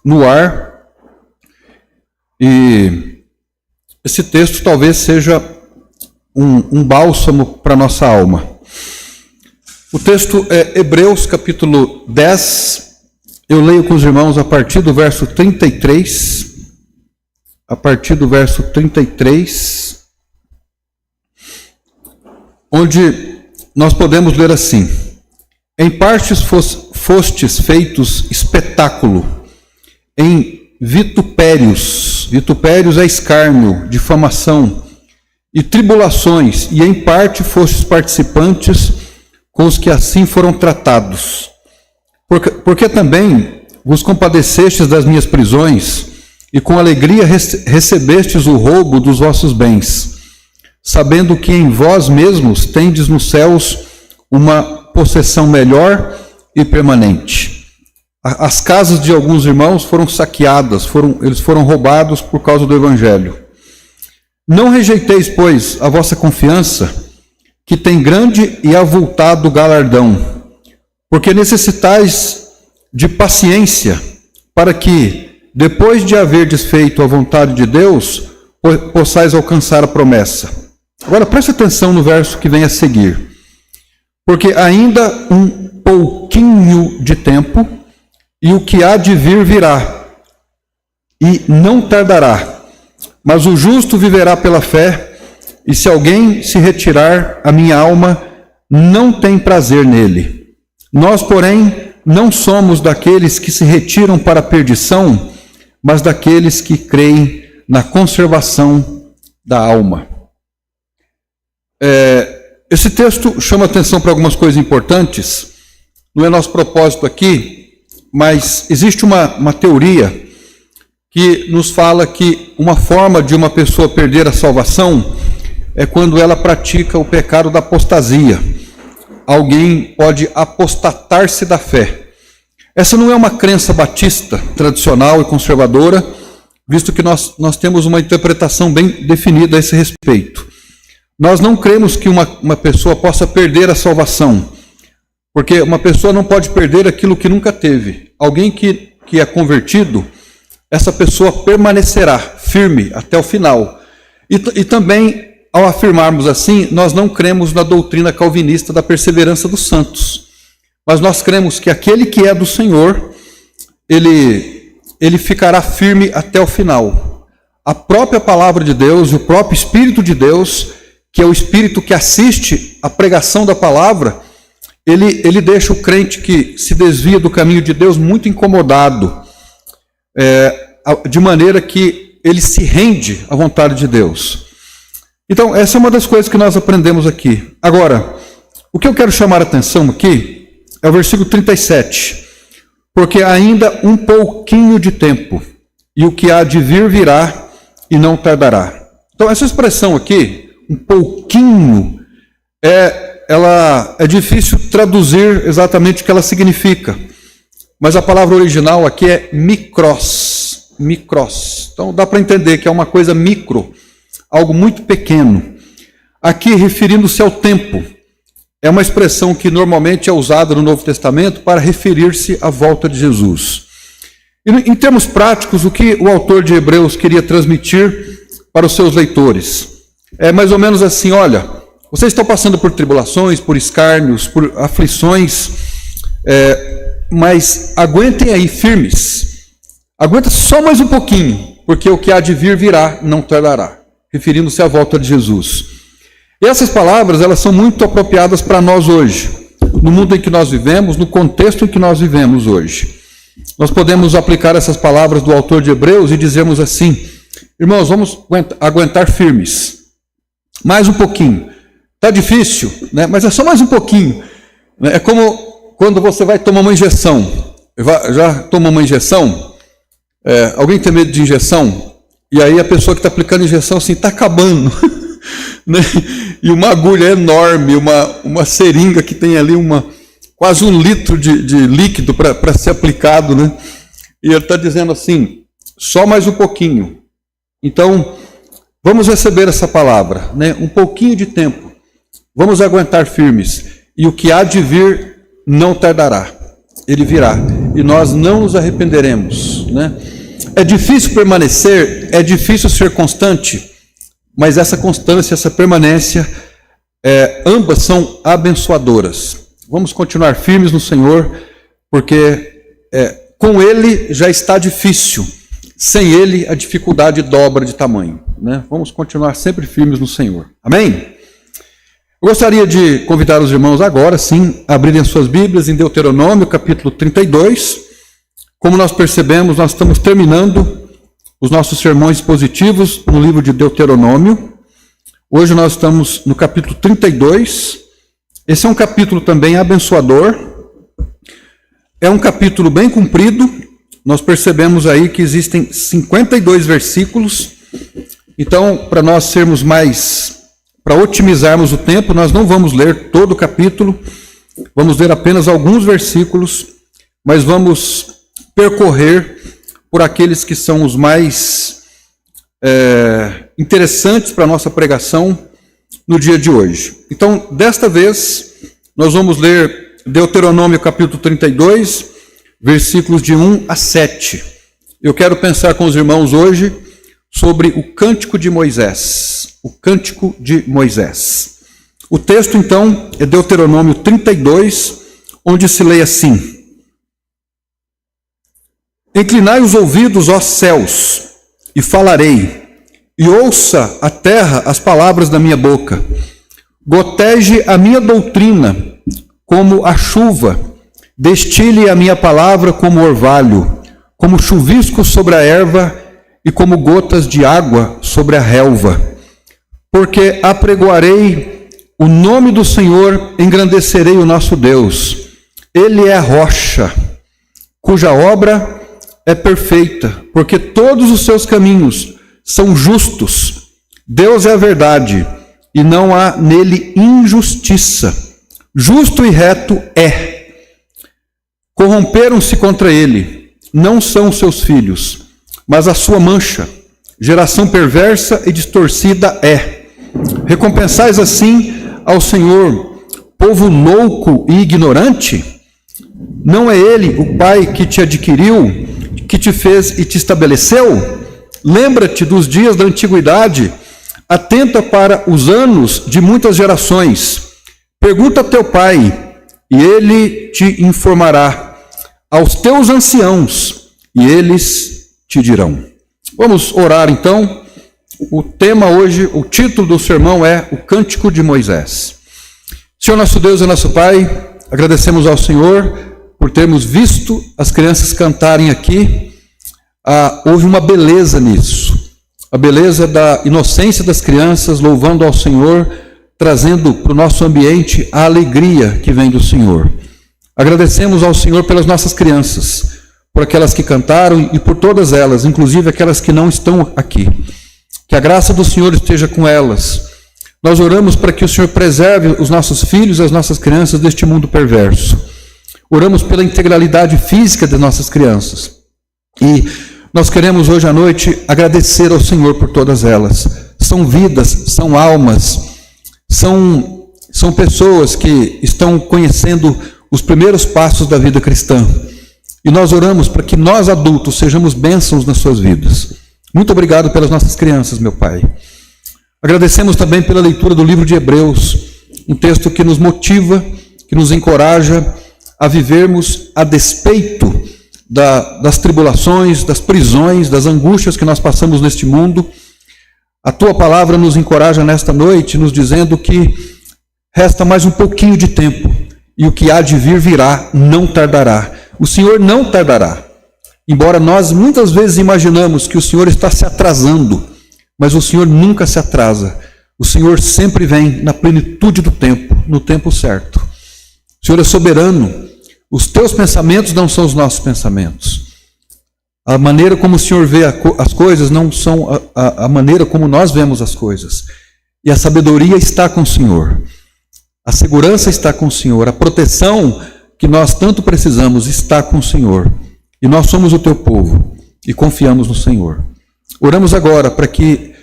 no ar, e esse texto talvez seja um bálsamo para a nossa alma. O texto é Hebreus capítulo 10, eu leio com os irmãos a partir do verso 33, onde nós podemos ler assim: em partes fostes feitos espetáculo, em vitupérios é escárnio, difamação e tribulações, e em parte fostes participantes com os que assim foram tratados. Porque também vos compadecestes das minhas prisões, e com alegria recebestes o roubo dos vossos bens, sabendo que em vós mesmos tendes nos céus uma possessão melhor e permanente. As casas de alguns irmãos foram saqueadas, eles foram roubados por causa do Evangelho. Não rejeiteis, pois, a vossa confiança, que tem grande e avultado galardão, porque necessitais de paciência, para que, depois de haverdes feito a vontade de Deus, possais alcançar a promessa. Agora preste atenção no verso que vem a seguir. Porque ainda um pouquinho de tempo, e o que há de vir virá, e não tardará. Mas o justo viverá pela fé, e se alguém se retirar, a minha alma não tem prazer nele. Nós, porém, não somos daqueles que se retiram para a perdição, mas daqueles que creem na conservação da alma. Esse texto chama atenção para algumas coisas importantes. Não é nosso propósito aqui, mas existe uma teoria que nos fala que uma forma de uma pessoa perder a salvação é quando ela pratica o pecado da apostasia. Alguém pode apostatar-se da fé. Essa não é uma crença batista, tradicional e conservadora, visto que nós temos uma interpretação bem definida a esse respeito. Nós não cremos que uma pessoa possa perder a salvação, porque uma pessoa não pode perder aquilo que nunca teve. Alguém que é convertido, essa pessoa permanecerá firme até o final. E também, ao afirmarmos assim, nós não cremos na doutrina calvinista da perseverança dos santos, mas nós cremos que aquele que é do Senhor, ele ficará firme até o final. A própria palavra de Deus e o próprio Espírito de Deus, que é o Espírito que assiste a pregação da palavra, ele deixa o crente que se desvia do caminho de Deus muito incomodado, de maneira que ele se rende à vontade de Deus. Então, essa é uma das coisas que nós aprendemos aqui. Agora, o que eu quero chamar a atenção aqui é o versículo 37. Porque ainda um pouquinho de tempo, e o que há de vir virá, e não tardará. Então, essa expressão aqui, um pouquinho, ela é difícil traduzir exatamente o que ela significa, mas a palavra original aqui é mikros. Então dá para entender que é uma coisa micro, algo muito pequeno. Aqui referindo-se ao tempo, é uma expressão que normalmente é usada no Novo Testamento para referir-se à volta de Jesus. E, em termos práticos, o que o autor de Hebreus queria transmitir para os seus leitores é mais ou menos assim: olha, vocês estão passando por tribulações, por escárnios, por aflições, mas aguentem aí firmes. Aguenta só mais um pouquinho, porque o que há de vir virá, não tardará. Referindo-se à volta de Jesus. E essas palavras, elas são muito apropriadas para nós hoje, no mundo em que nós vivemos, no contexto em que nós vivemos hoje. Nós podemos aplicar essas palavras do autor de Hebreus e dizermos assim: irmãos, vamos aguentar firmes. Mais um pouquinho. Está difícil, né? Mas é só mais um pouquinho. É como quando você vai tomar uma injeção. Já tomou uma injeção? Alguém tem medo de injeção? E aí a pessoa que está aplicando a injeção assim, está acabando. Né? E uma agulha enorme, uma seringa que tem ali quase 1 litro de líquido para ser aplicado. Né? E ele está dizendo assim, só mais um pouquinho. Então, vamos receber essa palavra, né? Um pouquinho de tempo. Vamos aguentar firmes. E o que há de vir não tardará. Ele virá. e nós não nos arrependeremos, né? É difícil permanecer, é difícil ser constante, mas essa constância, essa permanência, ambas são abençoadoras. Vamos continuar firmes no Senhor, porque com Ele já está difícil, sem Ele a dificuldade dobra de tamanho, né? Vamos continuar sempre firmes no Senhor. Amém? Eu gostaria de convidar os irmãos agora, sim, a abrirem as suas Bíblias em Deuteronômio, capítulo 32. Como nós percebemos, nós estamos terminando os nossos sermões expositivos no livro de Deuteronômio. Hoje nós estamos no capítulo 32. Esse é um capítulo também abençoador. É um capítulo bem comprido. Nós percebemos aí que existem 52 versículos. Então, para nós sermos para otimizarmos o tempo, nós não vamos ler todo o capítulo, vamos ler apenas alguns versículos, mas vamos percorrer por aqueles que são os mais interessantes para a nossa pregação no dia de hoje. Então, desta vez, nós vamos ler Deuteronômio capítulo 32, versículos de 1 a 7. Eu quero pensar com os irmãos hoje sobre o Cântico de Moisés. O Cântico de Moisés. O texto, então, é Deuteronômio 32, onde se lê assim: Inclinai os ouvidos, ó céus, e falarei, e ouça a terra as palavras da minha boca. Goteje a minha doutrina como a chuva, destile a minha palavra como orvalho, como chuvisco sobre a erva e como gotas de água sobre a relva. Porque apregoarei o nome do Senhor, engrandecerei o nosso Deus. Ele é a rocha, cuja obra é perfeita, porque todos os seus caminhos são justos. Deus é a verdade, e não há nele injustiça. Justo e reto é. Corromperam-se contra ele, não são seus filhos, mas a sua mancha, geração perversa e distorcida é. Recompensais assim ao Senhor, povo louco e ignorante? Não é ele o Pai que te adquiriu, que te fez e te estabeleceu? Lembra-te dos dias da antiguidade, atenta para os anos de muitas gerações. Pergunta a teu pai, e ele te informará, aos teus anciãos, e eles te dirão. Vamos orar então. O tema hoje, o título do sermão é o Cântico de Moisés. Senhor nosso Deus e nosso Pai, agradecemos ao Senhor por termos visto as crianças cantarem aqui. Houve uma beleza nisso, a beleza da inocência das crianças, louvando ao Senhor, trazendo para o nosso ambiente a alegria que vem do Senhor. Agradecemos ao Senhor pelas nossas crianças, por aquelas que cantaram e por todas elas, inclusive aquelas que não estão aqui. Que a graça do Senhor esteja com elas. Nós oramos para que o Senhor preserve os nossos filhos e as nossas crianças deste mundo perverso. Oramos pela integralidade física das nossas crianças. E nós queremos hoje à noite agradecer ao Senhor por todas elas. São vidas, são almas, são pessoas que estão conhecendo os primeiros passos da vida cristã. E nós oramos para que nós adultos sejamos bênçãos nas suas vidas. Muito obrigado pelas nossas crianças, meu Pai. Agradecemos também pela leitura do livro de Hebreus, um texto que nos motiva, que nos encoraja a vivermos a despeito das tribulações, das prisões, das angústias que nós passamos neste mundo. A Tua palavra nos encoraja nesta noite, nos dizendo que resta mais um pouquinho de tempo, e o que há de vir virá, não tardará. O Senhor não tardará. Embora nós muitas vezes imaginamos que o Senhor está se atrasando, mas o Senhor nunca se atrasa. O Senhor sempre vem na plenitude do tempo, no tempo certo. O Senhor é soberano. Os teus pensamentos não são os nossos pensamentos. A maneira como o Senhor vê as coisas não são a maneira como nós vemos as coisas. E a sabedoria está com o Senhor. A segurança está com o Senhor. A proteção que nós tanto precisamos está com o Senhor. E nós somos o teu povo e confiamos no Senhor. Oramos agora para que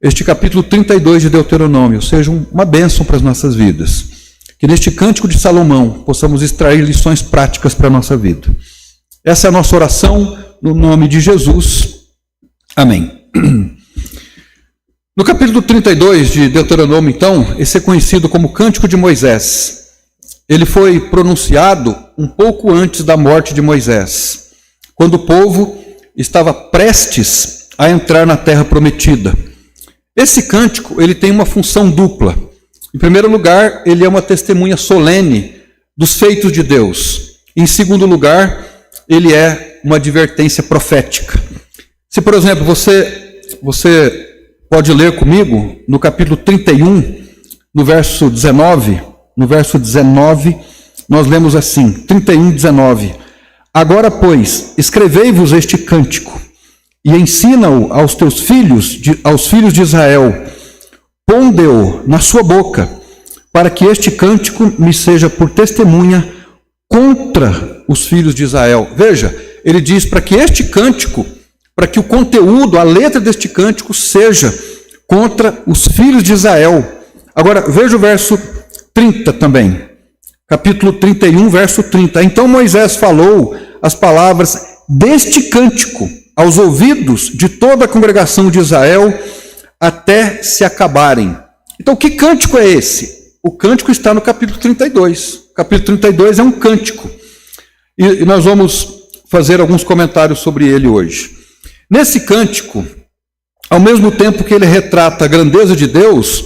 este capítulo 32 de Deuteronômio seja uma bênção para as nossas vidas. Que neste Cântico de Salomão possamos extrair lições práticas para a nossa vida. Essa é a nossa oração no nome de Jesus. Amém. No capítulo 32 de Deuteronômio, então, esse é conhecido como Cântico de Moisés. Ele foi pronunciado um pouco antes da morte de Moisés, quando o povo estava prestes a entrar na terra prometida. Esse cântico, ele tem uma função dupla. Em primeiro lugar, ele é uma testemunha solene dos feitos de Deus. Em segundo lugar, ele é uma advertência profética. Se, por exemplo, você pode ler comigo no capítulo 31, no verso 19, nós lemos assim, 31, 19. Agora, pois, escrevei-vos este cântico e ensina-o aos teus filhos, aos filhos de Israel. Ponde-o na sua boca, para que este cântico me seja por testemunha contra os filhos de Israel. Veja, ele diz para que este cântico, para que o conteúdo, a letra deste cântico seja contra os filhos de Israel. Agora, veja o verso 30 também. Capítulo 31, verso 30. Então Moisés falou as palavras deste cântico aos ouvidos de toda a congregação de Israel até se acabarem. Então, que cântico é esse? O cântico está no capítulo 32. O capítulo 32 é um cântico. E nós vamos fazer alguns comentários sobre ele hoje. Nesse cântico, ao mesmo tempo que ele retrata a grandeza de Deus,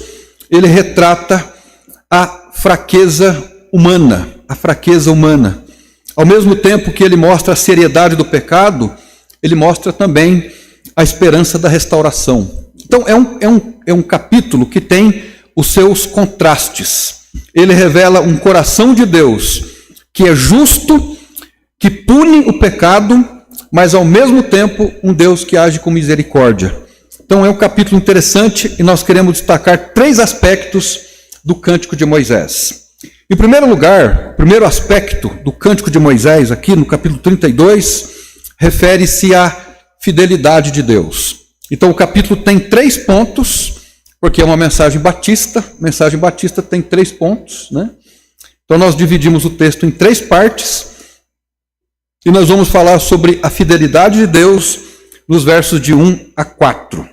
ele retrata a fraqueza humana, Ao mesmo tempo que ele mostra a seriedade do pecado, ele mostra também a esperança da restauração. Então, é um capítulo que tem os seus contrastes. Ele revela um coração de Deus que é justo, que pune o pecado, mas ao mesmo tempo um Deus que age com misericórdia. Então, é um capítulo interessante e nós queremos destacar 3 aspectos do Cântico de Moisés. Em primeiro lugar, o primeiro aspecto do Cântico de Moisés, aqui no capítulo 32, refere-se à fidelidade de Deus. Então, o capítulo tem 3 pontos, porque é uma mensagem batista. A mensagem batista tem 3 pontos, né? Então, nós dividimos o texto em 3 partes, e nós vamos falar sobre a fidelidade de Deus nos versos de 1 a 4.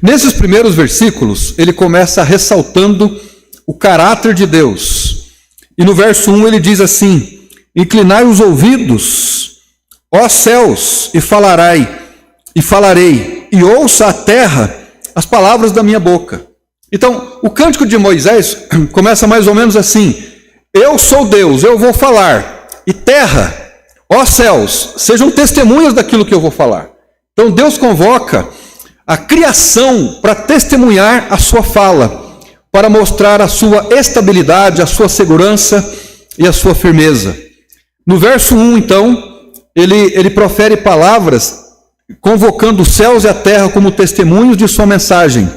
Nesses primeiros versículos, ele começa ressaltando o caráter de Deus. E no verso 1 ele diz assim: inclinai os ouvidos, ó céus, e falarei, e ouça a terra as palavras da minha boca. Então, o cântico de Moisés começa mais ou menos assim: eu sou Deus, eu vou falar, e terra, ó céus, sejam testemunhas daquilo que eu vou falar. Então, Deus convoca a criação para testemunhar a sua fala, para mostrar a sua estabilidade, a sua segurança e a sua firmeza. No verso 1, então, ele profere palavras convocando os céus e a terra como testemunhos de sua mensagem.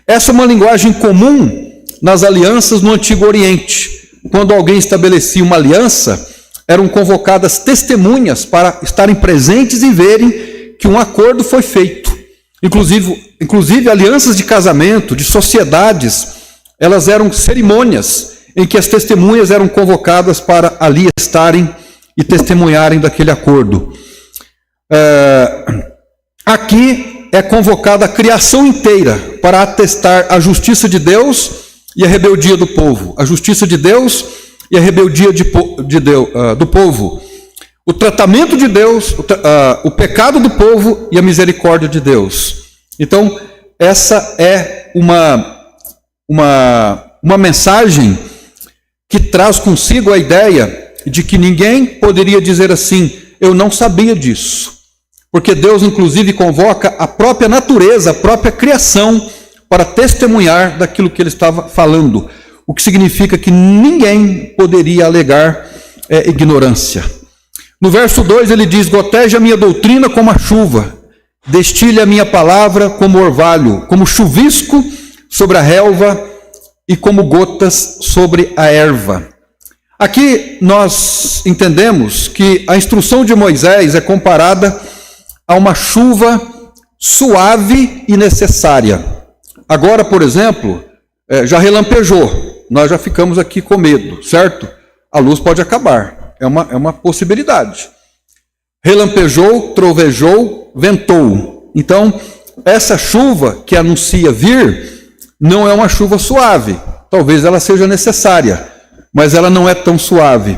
Essa é uma linguagem comum nas alianças no Antigo Oriente. Quando alguém estabelecia uma aliança, eram convocadas testemunhas para estarem presentes e verem que um acordo foi feito. Inclusive alianças de casamento, de sociedades, elas eram cerimônias em que as testemunhas eram convocadas para ali estarem e testemunharem daquele acordo. Aqui é convocada a criação inteira para atestar a justiça de Deus e a rebeldia do povo. A justiça de Deus e a rebeldia do povo. O tratamento de Deus, o pecado do povo e a misericórdia de Deus. Então, essa é uma mensagem que traz consigo a ideia de que ninguém poderia dizer assim: eu não sabia disso. Porque Deus, inclusive, convoca a própria natureza, a própria criação, para testemunhar daquilo que ele estava falando. O que significa que ninguém poderia alegar ignorância. No verso 2 ele diz: goteja a minha doutrina como a chuva, destile a minha palavra como orvalho, como chuvisco sobre a relva e como gotas sobre a erva. Aqui nós entendemos que a instrução de Moisés é comparada a uma chuva suave e necessária. Agora, por exemplo, já relampejou, nós já ficamos aqui com medo, certo? A luz pode acabar. é uma possibilidade. Relampejou, trovejou, ventou. Então, essa chuva que anuncia vir não é uma chuva suave. Talvez ela seja necessária, mas ela não é tão suave.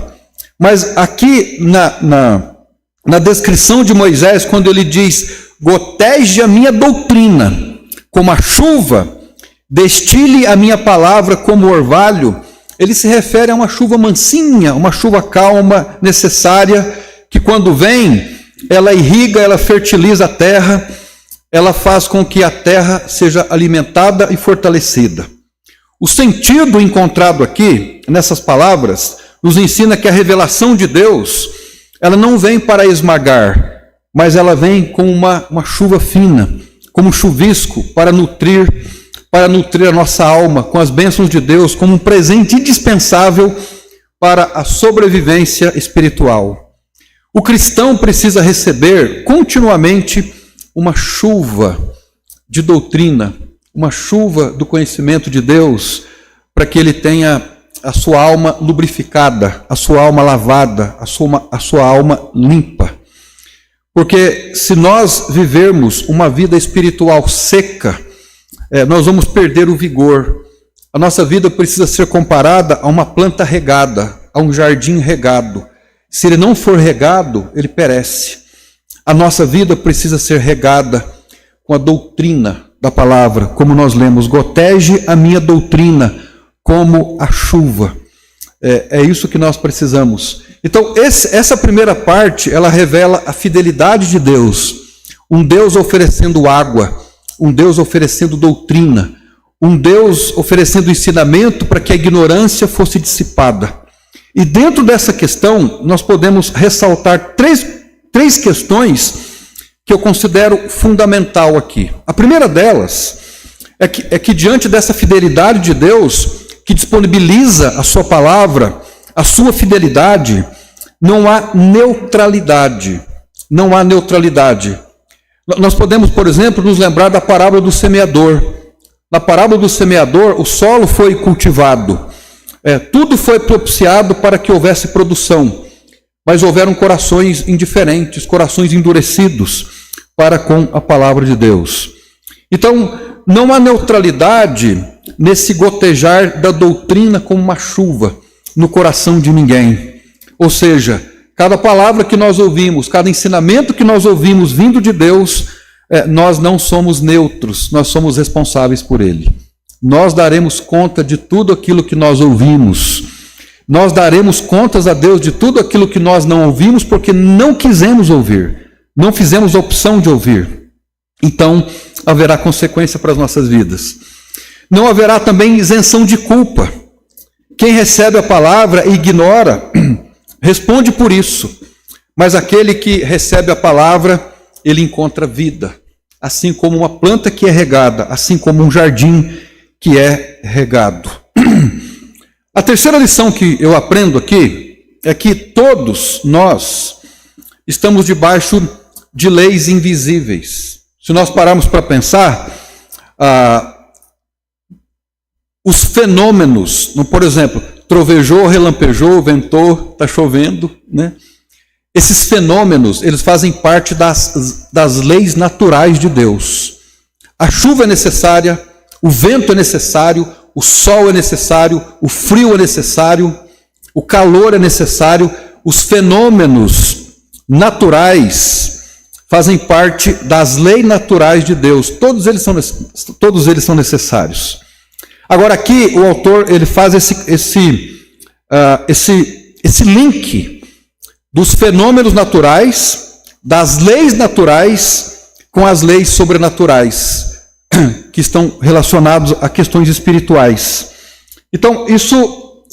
Mas aqui na descrição de Moisés, quando ele diz: goteje a minha doutrina como a chuva, destile a minha palavra como orvalho, ele se refere a uma chuva mansinha, uma chuva calma, necessária, que quando vem, ela irriga, ela fertiliza a terra, ela faz com que a terra seja alimentada e fortalecida. O sentido encontrado aqui, nessas palavras, nos ensina que a revelação de Deus, ela não vem para esmagar, mas ela vem com uma chuva fina, como um chuvisco para nutrir a nossa alma com as bênçãos de Deus, como um presente indispensável para a sobrevivência espiritual. O cristão precisa receber continuamente uma chuva de doutrina, uma chuva do conhecimento de Deus, para que ele tenha a sua alma lubrificada, a sua alma lavada, a sua alma limpa. Porque se nós vivermos uma vida espiritual seca, nós vamos perder o vigor. A nossa vida precisa ser comparada a uma planta regada, a um jardim regado. Se ele não for regado, ele perece. A nossa vida precisa ser regada com a doutrina da palavra, como nós lemos: goteje a minha doutrina como a chuva. É isso que nós precisamos. Então, essa primeira parte, ela revela a fidelidade de Deus. Um Deus oferecendo água, um Deus oferecendo doutrina, um Deus oferecendo ensinamento para que a ignorância fosse dissipada. E dentro dessa questão, nós podemos ressaltar três questões que eu considero fundamental aqui. A primeira delas é que diante dessa fidelidade de Deus, que disponibiliza a sua palavra, a sua fidelidade, não há neutralidade. Não há neutralidade. Nós podemos, por exemplo, nos lembrar da parábola do semeador. Na parábola do semeador, o solo foi cultivado. Tudo foi propiciado para que houvesse produção. Mas houveram corações indiferentes, corações endurecidos para com a palavra de Deus. Então, não há neutralidade nesse gotejar da doutrina como uma chuva no coração de ninguém. Ou seja, cada palavra que nós ouvimos, cada ensinamento que nós ouvimos vindo de Deus, nós não somos neutros, nós somos responsáveis por ele. Nós daremos conta de tudo aquilo que nós ouvimos. Nós daremos contas a Deus de tudo aquilo que nós não ouvimos porque não quisemos ouvir, não fizemos a opção de ouvir. Então, haverá consequência para as nossas vidas. Não haverá também isenção de culpa. Quem recebe a palavra e ignora, responde por isso. Mas aquele que recebe a palavra, ele encontra vida. Assim como uma planta que é regada, assim como um jardim que é regado. A terceira lição que eu aprendo aqui é que todos nós estamos debaixo de leis invisíveis. Se nós pararmos para pensar, os fenômenos, por exemplo, trovejou, relampejou, ventou, está chovendo, né? Esses fenômenos, eles fazem parte das leis naturais de Deus. A chuva é necessária, o vento é necessário, o sol é necessário, o frio é necessário, o calor é necessário, os fenômenos naturais fazem parte das leis naturais de Deus. Todos eles são necessários. Agora aqui o autor ele faz esse link dos fenômenos naturais, das leis naturais com as leis sobrenaturais, que estão relacionados a questões espirituais. Então, isso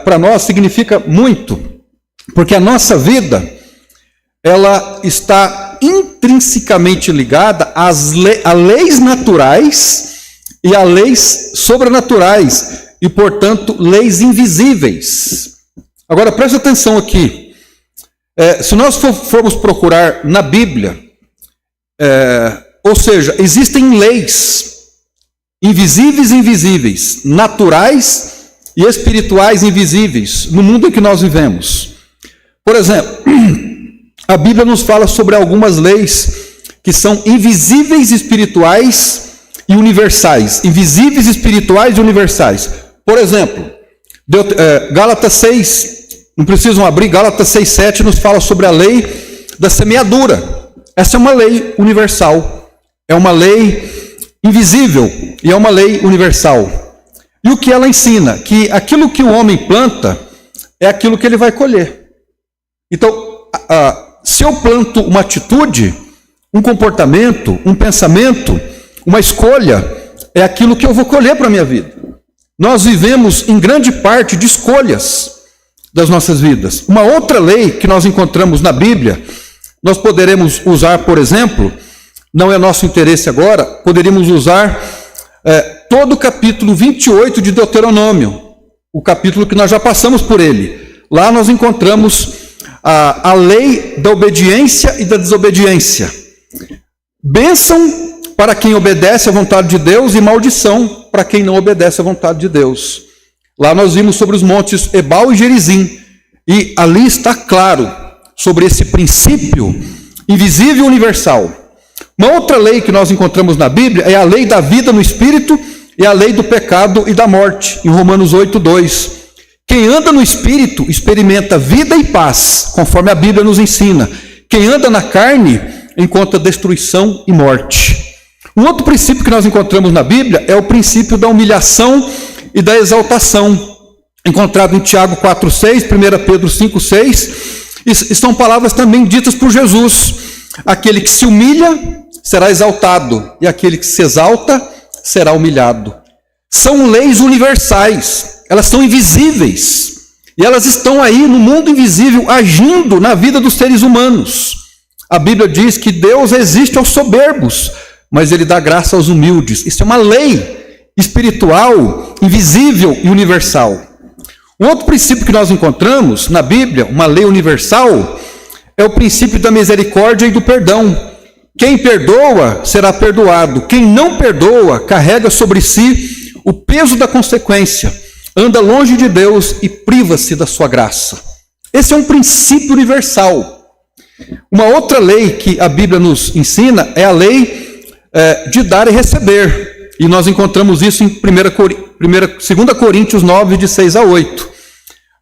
para nós significa muito, porque a nossa vida, ela está intrinsecamente ligada a leis naturais e a leis sobrenaturais, e, portanto, leis invisíveis. Agora, preste atenção aqui. Se nós formos procurar na Bíblia, ou seja, existem leis invisíveis e invisíveis, naturais e espirituais invisíveis, no mundo em que nós vivemos. Por exemplo, a Bíblia nos fala sobre algumas leis que são invisíveis, espirituais e universais. Invisíveis, espirituais e universais. Por exemplo, Gálatas 6, não precisam abrir, Gálatas 6:7 nos fala sobre a lei da semeadura. Essa é uma lei universal, é uma lei invisível e é uma lei universal. E o que ela ensina? Que aquilo que o homem planta é aquilo que ele vai colher. Então, se eu planto uma atitude, um comportamento, um pensamento, uma escolha, é aquilo que eu vou colher para a minha vida. Nós vivemos em grande parte de escolhas das nossas vidas. Uma outra lei que nós encontramos na Bíblia, nós poderemos usar, por exemplo, não é nosso interesse agora, poderíamos usar todo o capítulo 28 de Deuteronômio, o capítulo que nós já passamos por ele. Lá nós encontramos a lei da obediência e da desobediência. Bênção para quem obedece à vontade de Deus e maldição para quem não obedece à vontade de Deus. Lá nós vimos sobre os montes Ebal e Gerizim, e ali está claro sobre esse princípio invisível e universal. Uma outra lei que nós encontramos na Bíblia é a lei da vida no Espírito e a lei do pecado e da morte, em Romanos 8:2. Quem anda no Espírito experimenta vida e paz, conforme a Bíblia nos ensina. Quem anda na carne encontra destruição e morte. Um outro princípio que nós encontramos na Bíblia é o princípio da humilhação e da exaltação, encontrado em Tiago 4:6, 1 Pedro 5:6, e são palavras também ditas por Jesus. Aquele que se humilha será exaltado, e aquele que se exalta será humilhado. São leis universais, elas são invisíveis, e elas estão aí no mundo invisível, agindo na vida dos seres humanos. A Bíblia diz que Deus resiste aos soberbos, mas Ele dá graça aos humildes. Isso é uma lei espiritual, invisível e universal. Um outro princípio que nós encontramos na Bíblia, uma lei universal, é o princípio da misericórdia e do perdão. Quem perdoa será perdoado. Quem não perdoa carrega sobre si o peso da consequência, anda longe de Deus e priva-se da sua graça. Esse é um princípio universal. Uma outra lei que a Bíblia nos ensina é a lei de dar e receber. E nós encontramos isso em 2 Coríntios 9, de 6-8.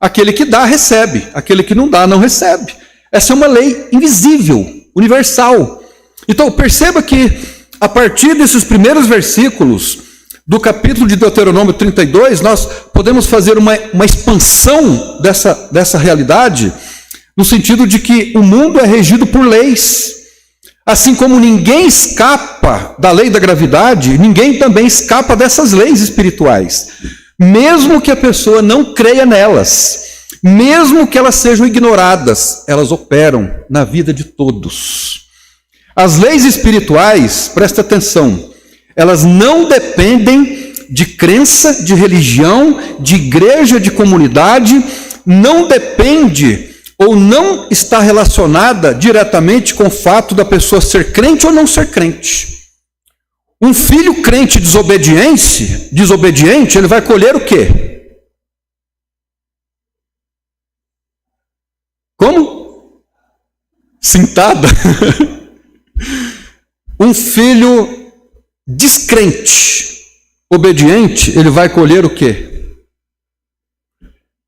Aquele que dá, recebe. Aquele que não dá, não recebe. Essa é uma lei invisível, universal. Então, perceba que, a partir desses primeiros versículos do capítulo de Deuteronômio 32, nós podemos fazer uma expansão dessa realidade, no sentido de que o mundo é regido por leis. Assim como ninguém escapa da lei da gravidade, ninguém também escapa dessas leis espirituais. Mesmo que a pessoa não creia nelas, mesmo que elas sejam ignoradas, elas operam na vida de todos. As leis espirituais, presta atenção, elas não dependem de crença, de religião, de igreja, de comunidade, não depende ou não está relacionada diretamente com o fato da pessoa ser crente ou não ser crente. Um filho crente desobediente, ele vai colher o quê? Como? Cintada. Um filho descrente, obediente, ele vai colher o quê?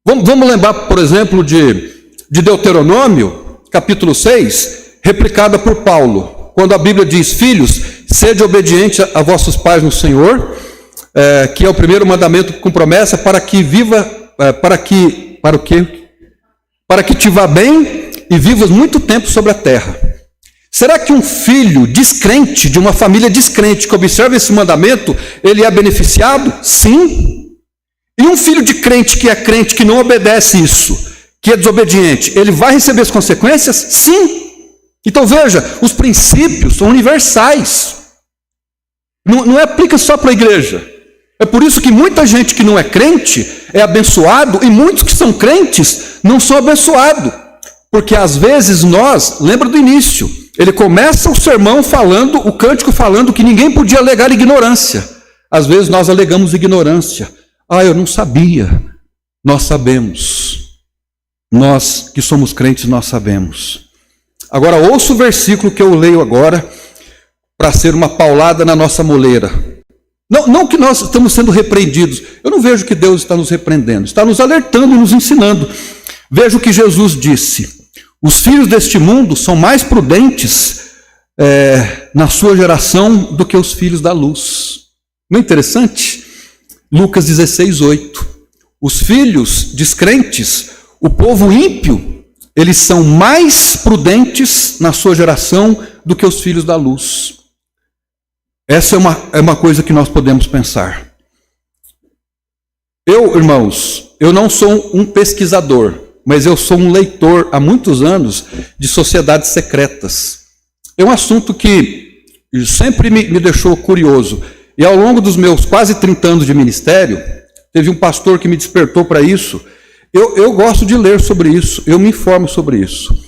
Vamos lembrar, por exemplo, de Deuteronômio, capítulo 6, replicada por Paulo, quando a Bíblia diz: filhos, sede obedientes a vossos pais no Senhor, que é o primeiro mandamento com promessa, para que te vá bem e vivas muito tempo sobre a terra. Será que um filho descrente, de uma família descrente, que observa esse mandamento, ele é beneficiado? Sim. E um filho de crente, que não obedece isso, que é desobediente, ele vai receber as consequências? Sim. Então veja, os princípios são universais. Não aplica só para a igreja. É por isso que muita gente que não é crente é abençoado, e muitos que são crentes não são abençoados. Porque às vezes lembra do início, ele começa o sermão falando, o cântico falando que ninguém podia alegar ignorância. Às vezes nós alegamos ignorância. Eu não sabia. Nós sabemos. Nós que somos crentes, nós sabemos. Agora, ouça o versículo que eu leio agora, para ser uma paulada na nossa moleira. Não que nós estamos sendo repreendidos. Eu não vejo que Deus está nos repreendendo. Está nos alertando e nos ensinando. Veja o que Jesus disse. Os filhos deste mundo são mais prudentes na sua geração do que os filhos da luz. Não é interessante? Lucas 16, 8. Os filhos descrentes, o povo ímpio, eles são mais prudentes na sua geração do que os filhos da luz. Essa é uma coisa que nós podemos pensar. Irmãos, eu não sou um pesquisador, mas eu sou um leitor há muitos anos de sociedades secretas. É um assunto que sempre me deixou curioso. E ao longo dos meus quase 30 anos de ministério, teve um pastor que me despertou para isso. Eu gosto de ler sobre isso, eu me informo sobre isso.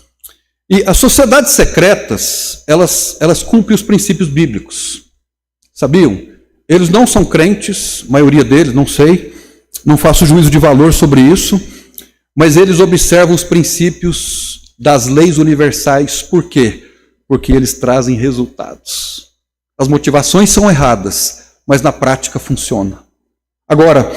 E as sociedades secretas, elas cumprem os princípios bíblicos. Sabiam? Eles não são crentes, a maioria deles, não sei, não faço juízo de valor sobre isso, mas eles observam os princípios das leis universais. Por quê? Porque eles trazem resultados. As motivações são erradas, mas na prática funciona. Agora,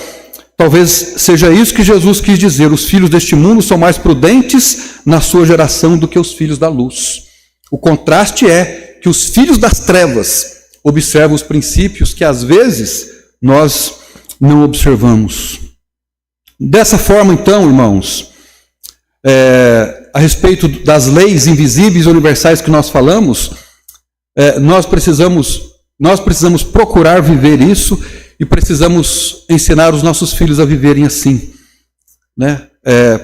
talvez seja isso que Jesus quis dizer: os filhos deste mundo são mais prudentes na sua geração do que os filhos da luz. O contraste é que os filhos das trevas observam os princípios que às vezes nós não observamos. Dessa forma, então, irmãos, a respeito das leis invisíveis e universais que nós falamos, nós precisamos procurar viver isso e precisamos ensinar os nossos filhos a viverem assim, né?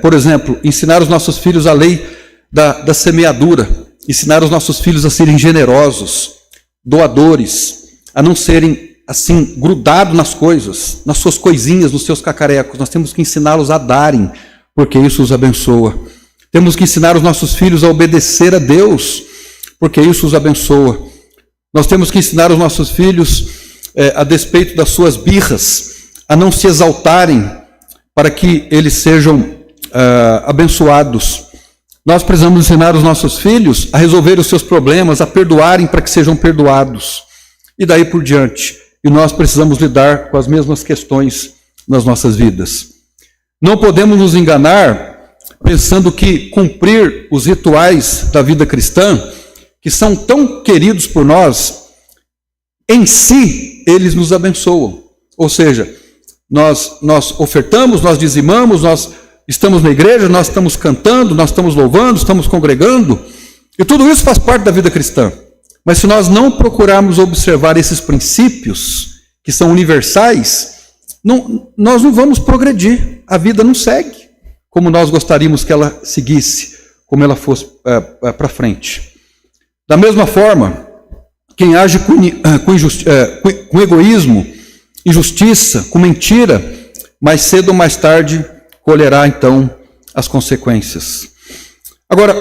Por exemplo, ensinar os nossos filhos a lei da semeadura, ensinar os nossos filhos a serem generosos, doadores, a não serem assim grudados nas coisas, nas suas coisinhas, nos seus cacarecos. Nós temos que ensiná-los a darem, porque isso os abençoa. Temos que ensinar os nossos filhos a obedecer a Deus, porque isso os abençoa. Nós temos que ensinar os nossos filhos, a despeito das suas birras, a não se exaltarem, para que eles sejam abençoados. Nós precisamos ensinar os nossos filhos a resolver os seus problemas, a perdoarem para que sejam perdoados. E daí por diante. E nós precisamos lidar com as mesmas questões nas nossas vidas. Não podemos nos enganar pensando que cumprir os rituais da vida cristã, que são tão queridos por nós, em si, eles nos abençoam. Ou seja, nós ofertamos, nós dizimamos, nós estamos na igreja, nós estamos cantando, nós estamos louvando, estamos congregando, e tudo isso faz parte da vida cristã. Mas se nós não procurarmos observar esses princípios, que são universais, nós não vamos progredir. A vida não segue como nós gostaríamos que ela seguisse, como ela fosse para frente. Da mesma forma, quem age com egoísmo, injustiça, com mentira, mais cedo ou mais tarde colherá então as consequências. Agora,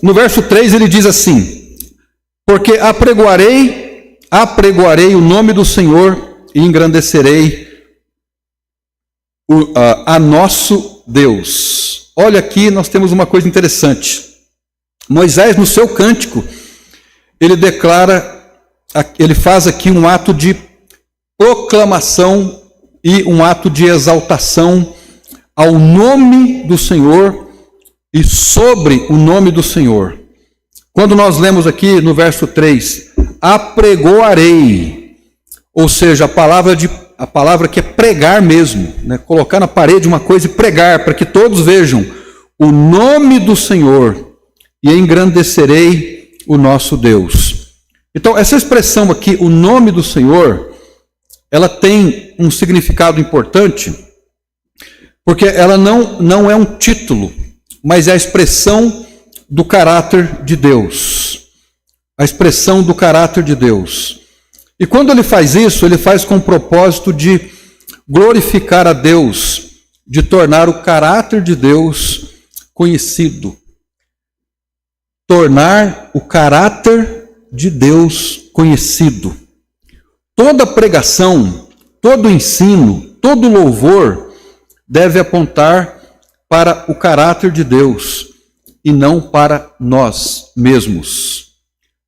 no verso 3 ele diz assim: porque apregoarei o nome do Senhor e engrandecerei a nosso Deus. Olha aqui, nós temos uma coisa interessante. Moisés, no seu cântico, ele faz aqui um ato de proclamação e um ato de exaltação ao nome do Senhor e sobre o nome do Senhor. Quando nós lemos aqui no verso 3, apregoarei, ou seja, a palavra que é pregar mesmo, né? Colocar na parede uma coisa e pregar, para que todos vejam o nome do Senhor e engrandecerei o nosso Deus. Então, essa expressão aqui, o nome do Senhor, ela tem um significado importante, porque ela não é um título, mas é a expressão do caráter de Deus. A expressão do caráter de Deus. E quando ele faz isso, ele faz com o propósito de glorificar a Deus, de tornar o caráter de Deus conhecido. Tornar o caráter de Deus conhecido. Toda pregação, todo ensino, todo louvor deve apontar para o caráter de Deus e não para nós mesmos.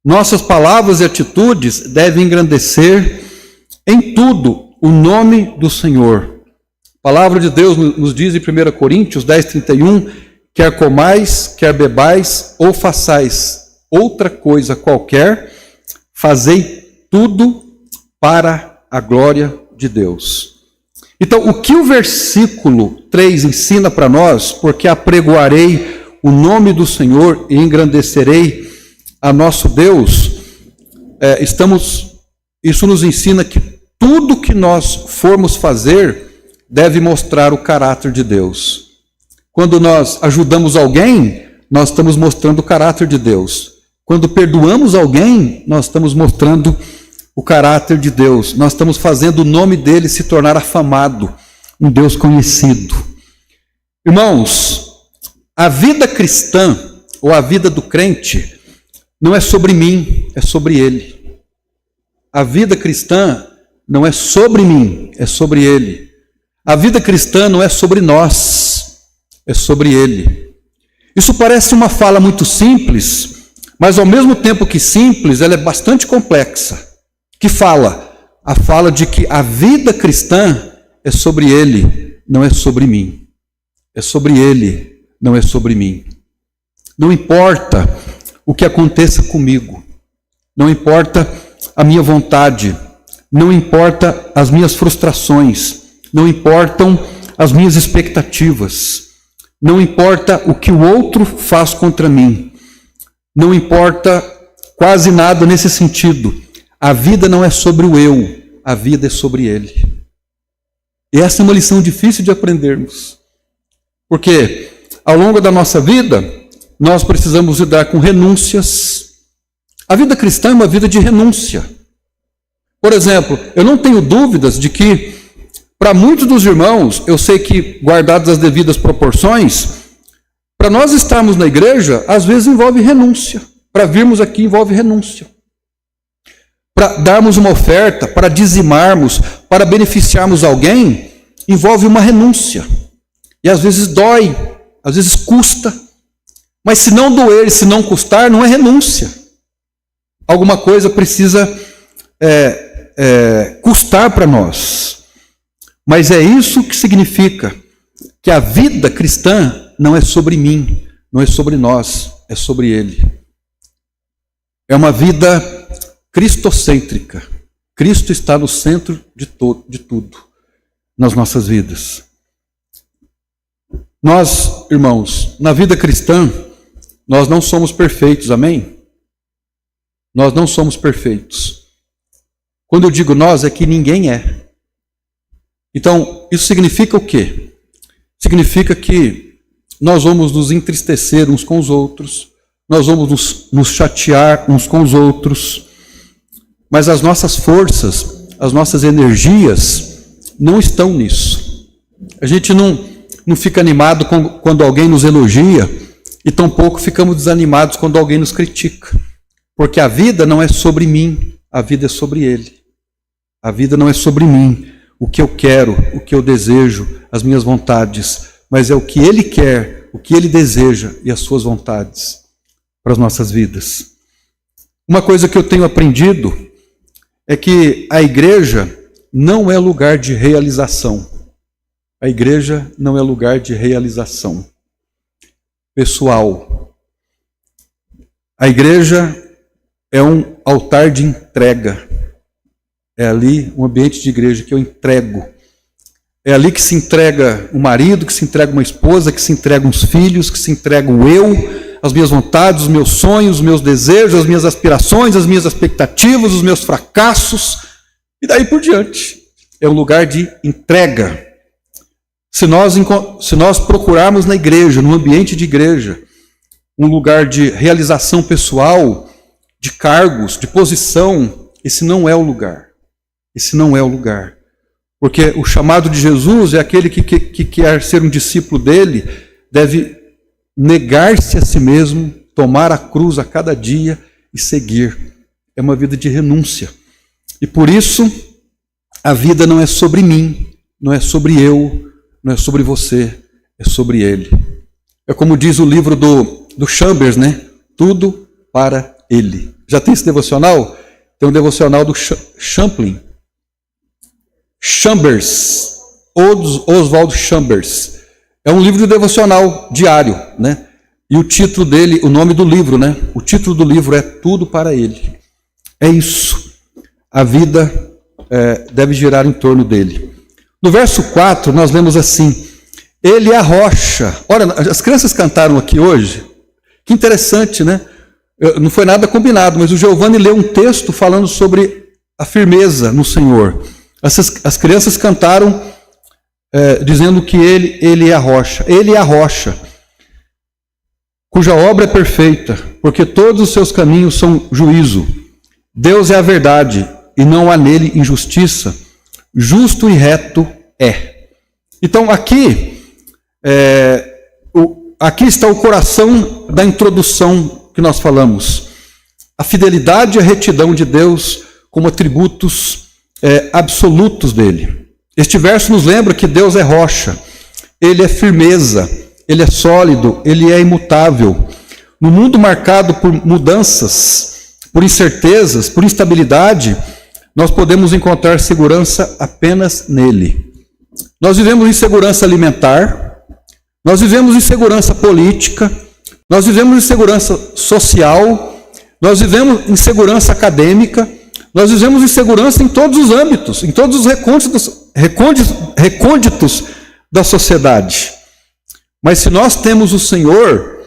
Nossas palavras e atitudes devem engrandecer em tudo o nome do Senhor. A palavra de Deus nos diz em 1 Coríntios 10:31, quer comais, quer bebais ou façais outra coisa qualquer, fazei tudo para a glória de Deus. Então, o que o versículo 3 ensina para nós, porque apregoarei o nome do Senhor e engrandecerei a nosso Deus, isso nos ensina que tudo que nós formos fazer deve mostrar o caráter de Deus. Quando nós ajudamos alguém, nós estamos mostrando o caráter de Deus. Quando perdoamos alguém, nós estamos mostrando o caráter de Deus. Nós estamos fazendo o nome dele se tornar afamado, um Deus conhecido. Irmãos, a vida cristã, ou a vida do crente, não é sobre mim, é sobre ele. A vida cristã não é sobre mim, é sobre ele. A vida cristã não é sobre nós, é sobre ele. Isso parece uma fala muito simples, mas ao mesmo tempo que simples, ela é bastante complexa. Que fala? A fala de que a vida cristã é sobre ele, não é sobre mim. É sobre ele, não é sobre mim. Não importa o que aconteça comigo, não importa a minha vontade, não importa as minhas frustrações, não importam as minhas expectativas, não importa o que o outro faz contra mim, não importa quase nada nesse sentido. A vida não é sobre o eu, a vida é sobre ele. E essa é uma lição difícil de aprendermos, porque ao longo da nossa vida, nós precisamos lidar com renúncias. A vida cristã é uma vida de renúncia. Por exemplo, eu não tenho dúvidas de que, para muitos dos irmãos, eu sei que, guardadas as devidas proporções, para nós estarmos na igreja, às vezes envolve renúncia. Para virmos aqui envolve renúncia. Para darmos uma oferta, para dizimarmos, para beneficiarmos alguém, envolve uma renúncia. E às vezes dói, às vezes custa. Mas se não doer, se não custar, não é renúncia. Alguma coisa precisa custar para nós. Mas é isso que significa que a vida cristã não é sobre mim, não é sobre nós, é sobre ele. É uma vida cristocêntrica. Cristo está no centro de tudo nas nossas vidas. Nós, irmãos, na vida cristã, nós não somos perfeitos, amém? Nós não somos perfeitos. Quando eu digo nós, é que ninguém é. Então, isso significa o quê? Significa que nós vamos nos entristecer uns com os outros, nós vamos nos chatear uns com os outros, mas as nossas forças, as nossas energias não estão nisso. A gente não fica animado quando alguém nos elogia e tampouco ficamos desanimados quando alguém nos critica. Porque a vida não é sobre mim, a vida é sobre ele. A vida não é sobre mim, o que eu quero, o que eu desejo, as minhas vontades, mas é o que ele quer, o que ele deseja e as suas vontades para as nossas vidas. Uma coisa que eu tenho aprendido é que a igreja não é lugar de realização. A igreja não é lugar de realização pessoal. A igreja é um altar de entrega. É ali um ambiente de igreja que eu entrego. É ali que se entrega um marido, que se entrega uma esposa, que se entrega uns filhos, que se entrega o eu, as minhas vontades, os meus sonhos, os meus desejos, as minhas aspirações, as minhas expectativas, os meus fracassos, e daí por diante. É um lugar de entrega. Se nós procurarmos na igreja, no ambiente de igreja, um lugar de realização pessoal, de cargos, de posição, esse não é o lugar. Esse não é o lugar. Porque o chamado de Jesus é aquele que quer ser um discípulo dele, deve negar-se a si mesmo, tomar a cruz a cada dia e seguir. É uma vida de renúncia. E por isso, a vida não é sobre mim, não é sobre eu, não é sobre você, é sobre Ele. É como diz o livro do Chambers, né? Tudo para Ele. Já tem esse devocional? Tem um devocional do Champlin. Chambers. Oswald Chambers. É um livro de devocional diário, né? E o título dele, o nome do livro, né? O título do livro é Tudo para Ele. É isso. A vida deve girar em torno dele. No verso 4, nós lemos assim: Ele é a rocha. Olha, as crianças cantaram aqui hoje. Que interessante, né? Não foi nada combinado, mas o Giovanni leu um texto falando sobre a firmeza no Senhor. As crianças cantaram dizendo que ele é a rocha. Ele é a rocha, cuja obra é perfeita, porque todos os seus caminhos são juízo. Deus é a verdade, e não há nele injustiça. Justo e reto é. Então aqui está o coração da introdução que nós falamos. A fidelidade e a retidão de Deus como atributos absolutos dele. Este verso nos lembra que Deus é rocha, Ele é firmeza, Ele é sólido, Ele é imutável. No mundo marcado por mudanças, por incertezas, por instabilidade, nós podemos encontrar segurança apenas nele. Nós vivemos insegurança alimentar, nós vivemos insegurança política, nós vivemos insegurança social, nós vivemos insegurança acadêmica, nós vivemos insegurança em todos os âmbitos, em todos os recônditos da sociedade. Mas se nós temos o Senhor,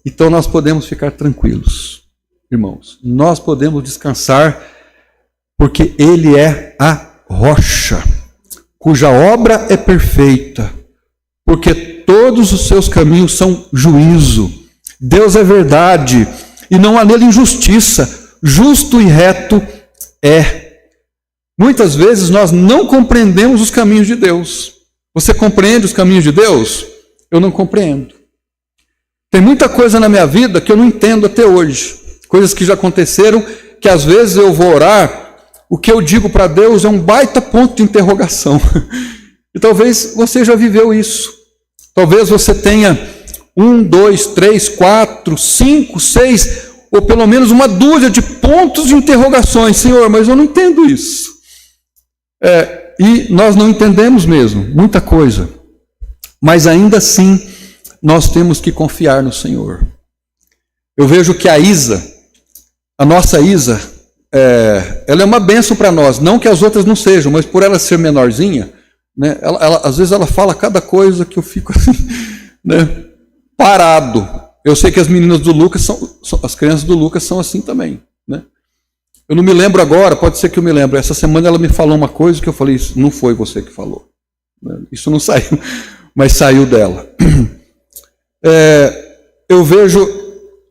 então nós podemos ficar tranquilos, irmãos. Nós podemos descansar, porque Ele é a rocha, cuja obra é perfeita, porque todos os seus caminhos são juízo. Deus é verdade, e não há nele injustiça. Justo e reto é. Muitas vezes nós não compreendemos os caminhos de Deus. Você compreende os caminhos de Deus? Eu não compreendo. Tem muita coisa na minha vida que eu não entendo até hoje. Coisas que já aconteceram, que às vezes eu vou orar, o que eu digo para Deus é um baita ponto de interrogação. E talvez você já viveu isso. Talvez você tenha 1, 2, 3, 4, 5, 6, ou pelo menos uma dúzia de pontos de interrogações. Senhor, mas eu não entendo isso. E nós não entendemos mesmo, muita coisa. Mas ainda assim, nós temos que confiar no Senhor. Eu vejo que a nossa Isa, ela é uma bênção para nós. Não que as outras não sejam, mas por ela ser menorzinha, né, às vezes ela fala cada coisa que eu fico assim, né, parado. Eu sei que as meninas do Lucas as crianças do Lucas são assim também, né? Eu não me lembro agora, pode ser que eu me lembre. Essa semana ela me falou uma coisa que eu falei, isso não foi você que falou. Isso não saiu, mas saiu dela. Eu vejo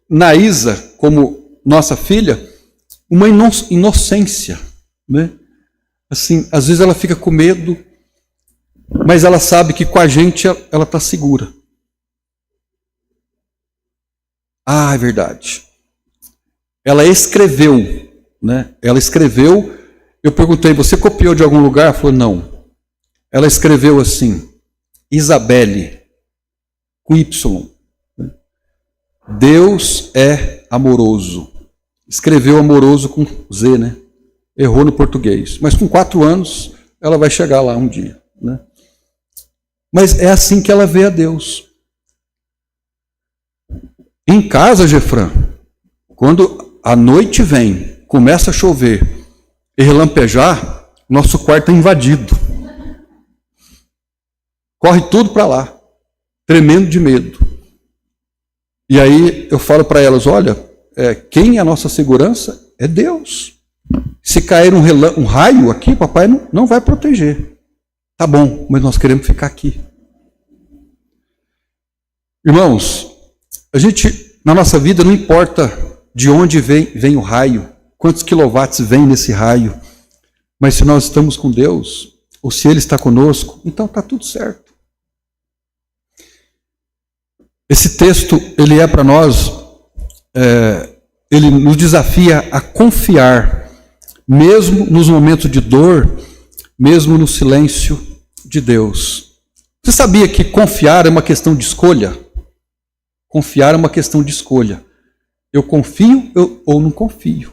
na Isa, como nossa filha, uma inocência, né? Assim, às vezes ela fica com medo, mas ela sabe que com a gente ela está segura. Ah, é verdade. Ela escreveu, né? Ela escreveu. Eu perguntei, você copiou de algum lugar? Ela falou, não. Ela escreveu assim, Isabelle, com Y. Deus é amoroso. Escreveu amoroso com Z, né? Errou no português. Mas com 4 anos, ela vai chegar lá um dia, né? Mas é assim que ela vê a Deus. Em casa, Gefran, quando a noite vem, começa a chover e relampejar, nosso quarto é invadido. Corre tudo para lá, tremendo de medo. E aí eu falo para elas, olha, quem é a nossa segurança é Deus. Se cair um raio aqui, papai não vai proteger. Tá bom, mas nós queremos ficar aqui. Irmãos, a gente, na nossa vida, não importa de onde vem o raio, quantos quilowatts vem nesse raio, mas se nós estamos com Deus, ou se Ele está conosco, então está tudo certo. Esse texto, ele é para nós, ele nos desafia a confiar, mesmo nos momentos de dor, mesmo no silêncio de Deus. Você sabia que confiar é uma questão de escolha? Confiar é uma questão de escolha. Eu confio ou não confio.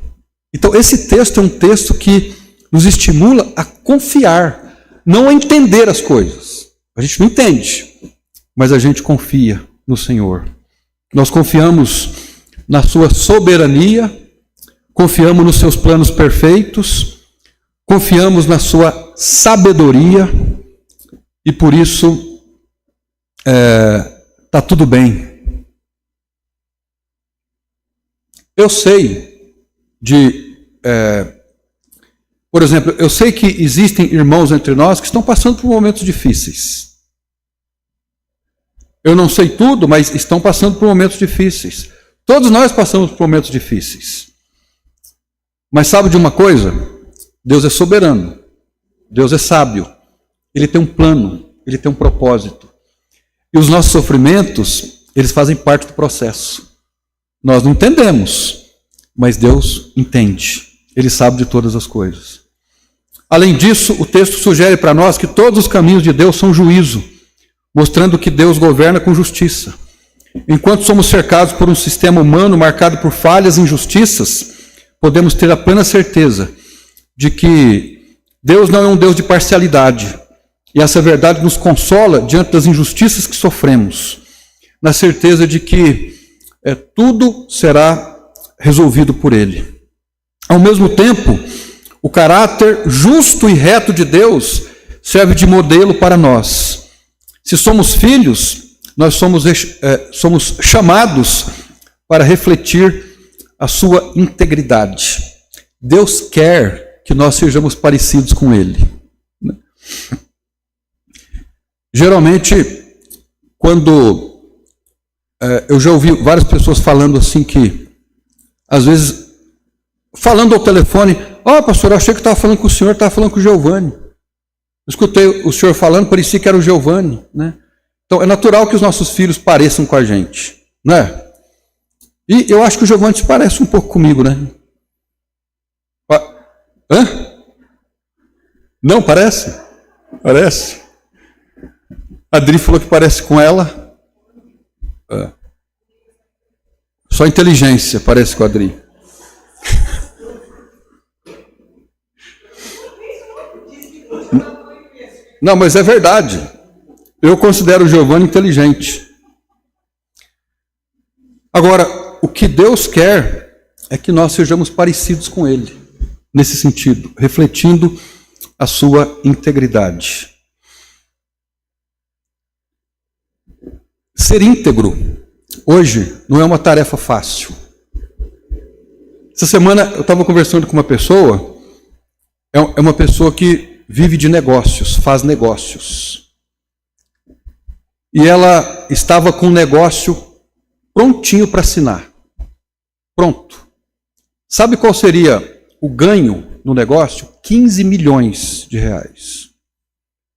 Então, esse texto é um texto que nos estimula a confiar, não a entender as coisas. A gente não entende, mas a gente confia no Senhor. Nós confiamos na sua soberania, confiamos nos seus planos perfeitos, confiamos na sua sabedoria, e por isso está tudo bem. Eu sei por exemplo, eu sei que existem irmãos entre nós que estão passando por momentos difíceis. Eu não sei tudo, mas estão passando por momentos difíceis. Todos nós passamos por momentos difíceis. Mas sabe de uma coisa? Deus é soberano. Deus é sábio. Ele tem um plano. Ele tem um propósito. E os nossos sofrimentos, eles fazem parte do processo. Nós não entendemos, mas Deus entende. Ele sabe de todas as coisas. Além disso, o texto sugere para nós que todos os caminhos de Deus são juízo, mostrando que Deus governa com justiça. Enquanto somos cercados por um sistema humano marcado por falhas e injustiças, podemos ter a plena certeza de que Deus não é um Deus de parcialidade. E essa verdade nos consola diante das injustiças que sofremos, na certeza de que tudo será resolvido por Ele. Ao mesmo tempo, o caráter justo e reto de Deus serve de modelo para nós. Se somos filhos, nós somos chamados para refletir a sua integridade. Deus quer que nós sejamos parecidos com Ele. Geralmente, quando eu já ouvi várias pessoas falando assim que, às vezes, falando ao telefone, pastor, eu achei que estava falando com o senhor, estava falando com o Giovanni. Eu escutei o senhor falando, parecia que era o Giovanni, né? Então, é natural que os nossos filhos pareçam com a gente, né? E eu acho que o Giovanni se parece um pouco comigo, né? Hã? Não, parece? Parece. A Adri falou que parece com ela. Só inteligência parece com a Adri. Não, mas é verdade. Eu considero o Giovanni inteligente. Agora, o que Deus quer é que nós sejamos parecidos com Ele, nesse sentido, refletindo a sua integridade. Ser íntegro, hoje, não é uma tarefa fácil. Essa semana eu estava conversando com uma pessoa, é uma pessoa que vive de negócios, faz negócios. E ela estava com um negócio prontinho para assinar. Pronto. Sabe qual seria o ganho no negócio? 15 milhões de reais.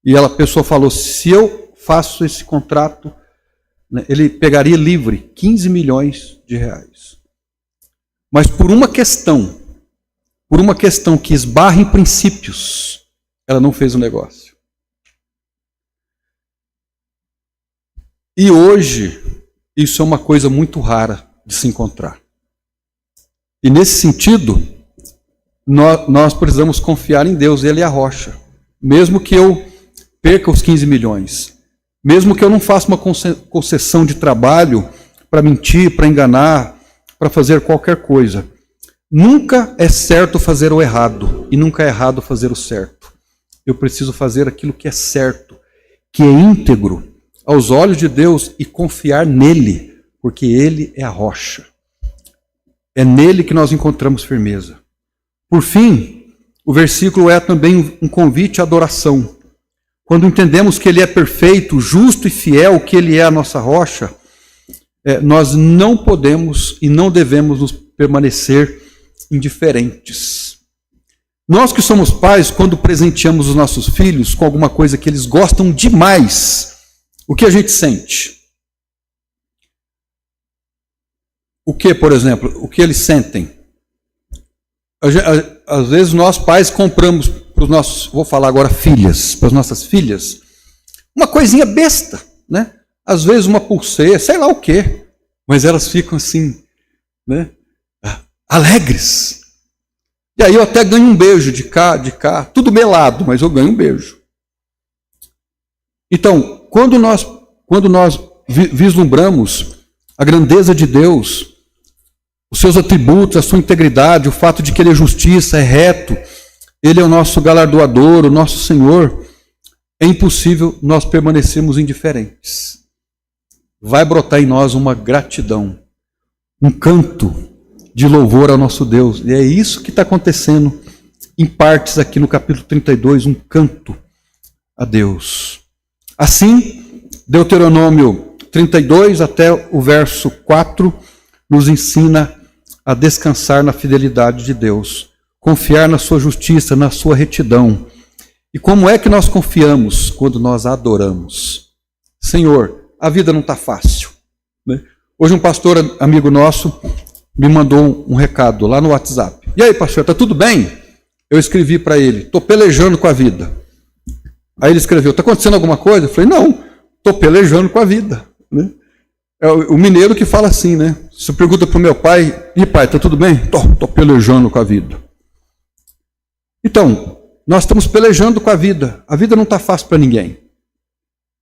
E a pessoa falou, se eu faço esse contrato, ele pegaria livre 15 milhões de reais. Mas por uma questão que esbarra em princípios, ela não fez o negócio. E hoje, isso é uma coisa muito rara de se encontrar. E nesse sentido, nós precisamos confiar em Deus, Ele é a rocha. Mesmo que eu perca os 15 milhões, mesmo que eu não faça uma concessão de trabalho para mentir, para enganar, para fazer qualquer coisa. Nunca é certo fazer o errado e nunca é errado fazer o certo. Eu preciso fazer aquilo que é certo, que é íntegro aos olhos de Deus e confiar nele, porque Ele é a rocha. É nele que nós encontramos firmeza. Por fim, o versículo é também um convite à adoração. Quando entendemos que Ele é perfeito, justo e fiel, que Ele é a nossa rocha, nós não podemos e não devemos nos permanecer indiferentes. Nós que somos pais, quando presenteamos os nossos filhos com alguma coisa que eles gostam demais, o que a gente sente? O que, por exemplo? O que eles sentem? Às vezes nós pais compramos para os nossos, vou falar agora filhas, para as nossas filhas, uma coisinha besta, né? Às vezes uma pulseira, sei lá o quê, mas elas ficam assim, né? Alegres. E aí eu até ganho um beijo de cá, tudo melado, mas eu ganho um beijo. Então, quando nós vislumbramos a grandeza de Deus, os seus atributos, a sua integridade, o fato de que Ele é justiça, é reto, Ele é o nosso galardoador, o nosso Senhor, é impossível nós permanecermos indiferentes. Vai brotar em nós uma gratidão, um canto de louvor ao nosso Deus. E é isso que está acontecendo em partes aqui no capítulo 32, um canto a Deus. Assim, Deuteronômio 32 até o verso 4 nos ensina a descansar na fidelidade de Deus, confiar na sua justiça, na sua retidão. E como é que nós confiamos? Quando nós adoramos. Senhor, a vida não está fácil, né? Hoje um pastor amigo nosso me mandou um recado lá no WhatsApp. E aí, pastor, está tudo bem? Eu escrevi para ele, estou pelejando com a vida. Aí ele escreveu, está acontecendo alguma coisa? Eu falei, não, estou pelejando com a vida, né? É o mineiro que fala assim, né? Você pergunta para o meu pai, e pai, está tudo bem? Estou pelejando com a vida. Então, nós estamos pelejando com a vida. A vida não está fácil para ninguém.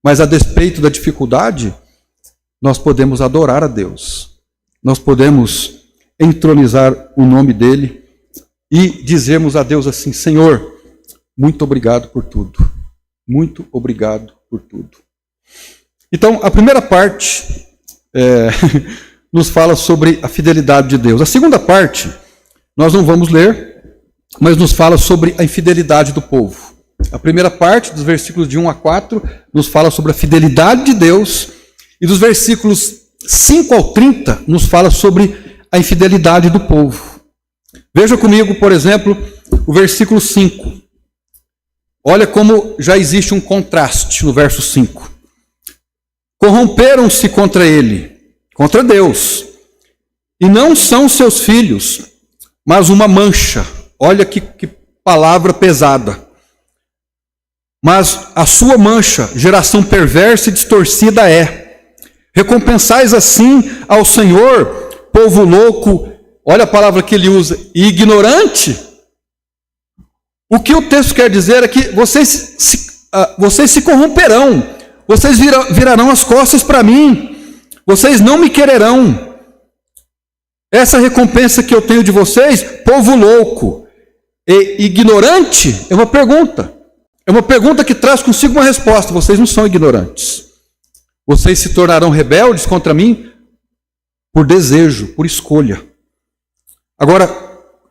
Mas a despeito da dificuldade, nós podemos adorar a Deus. Nós podemos entronizar o nome dEle e dizermos a Deus assim, Senhor, muito obrigado por tudo. Muito obrigado por tudo. Então, a primeira parte nos fala sobre a fidelidade de Deus. A segunda parte, nós não vamos ler, mas nos fala sobre a infidelidade do povo. A primeira parte, dos versículos de 1 a 4, nos fala sobre a fidelidade de Deus, e dos versículos 5 ao 30, nos fala sobre a infidelidade do povo. Veja comigo, por exemplo, o versículo 5. Olha como já existe um contraste no verso 5. Corromperam-se contra ele, contra Deus, e não são seus filhos, mas uma mancha. Olha que palavra pesada. Mas a sua mancha, geração perversa e distorcida é. Recompensais assim ao Senhor, povo louco, olha a palavra que ele usa, e ignorante. O que o texto quer dizer é que vocês se corromperão, vocês virarão as costas para mim, vocês não me quererão. Essa recompensa que eu tenho de vocês, povo louco e ignorante, é uma pergunta. É uma pergunta que traz consigo uma resposta. Vocês não são ignorantes. Vocês se tornarão rebeldes contra mim por desejo, por escolha. Agora,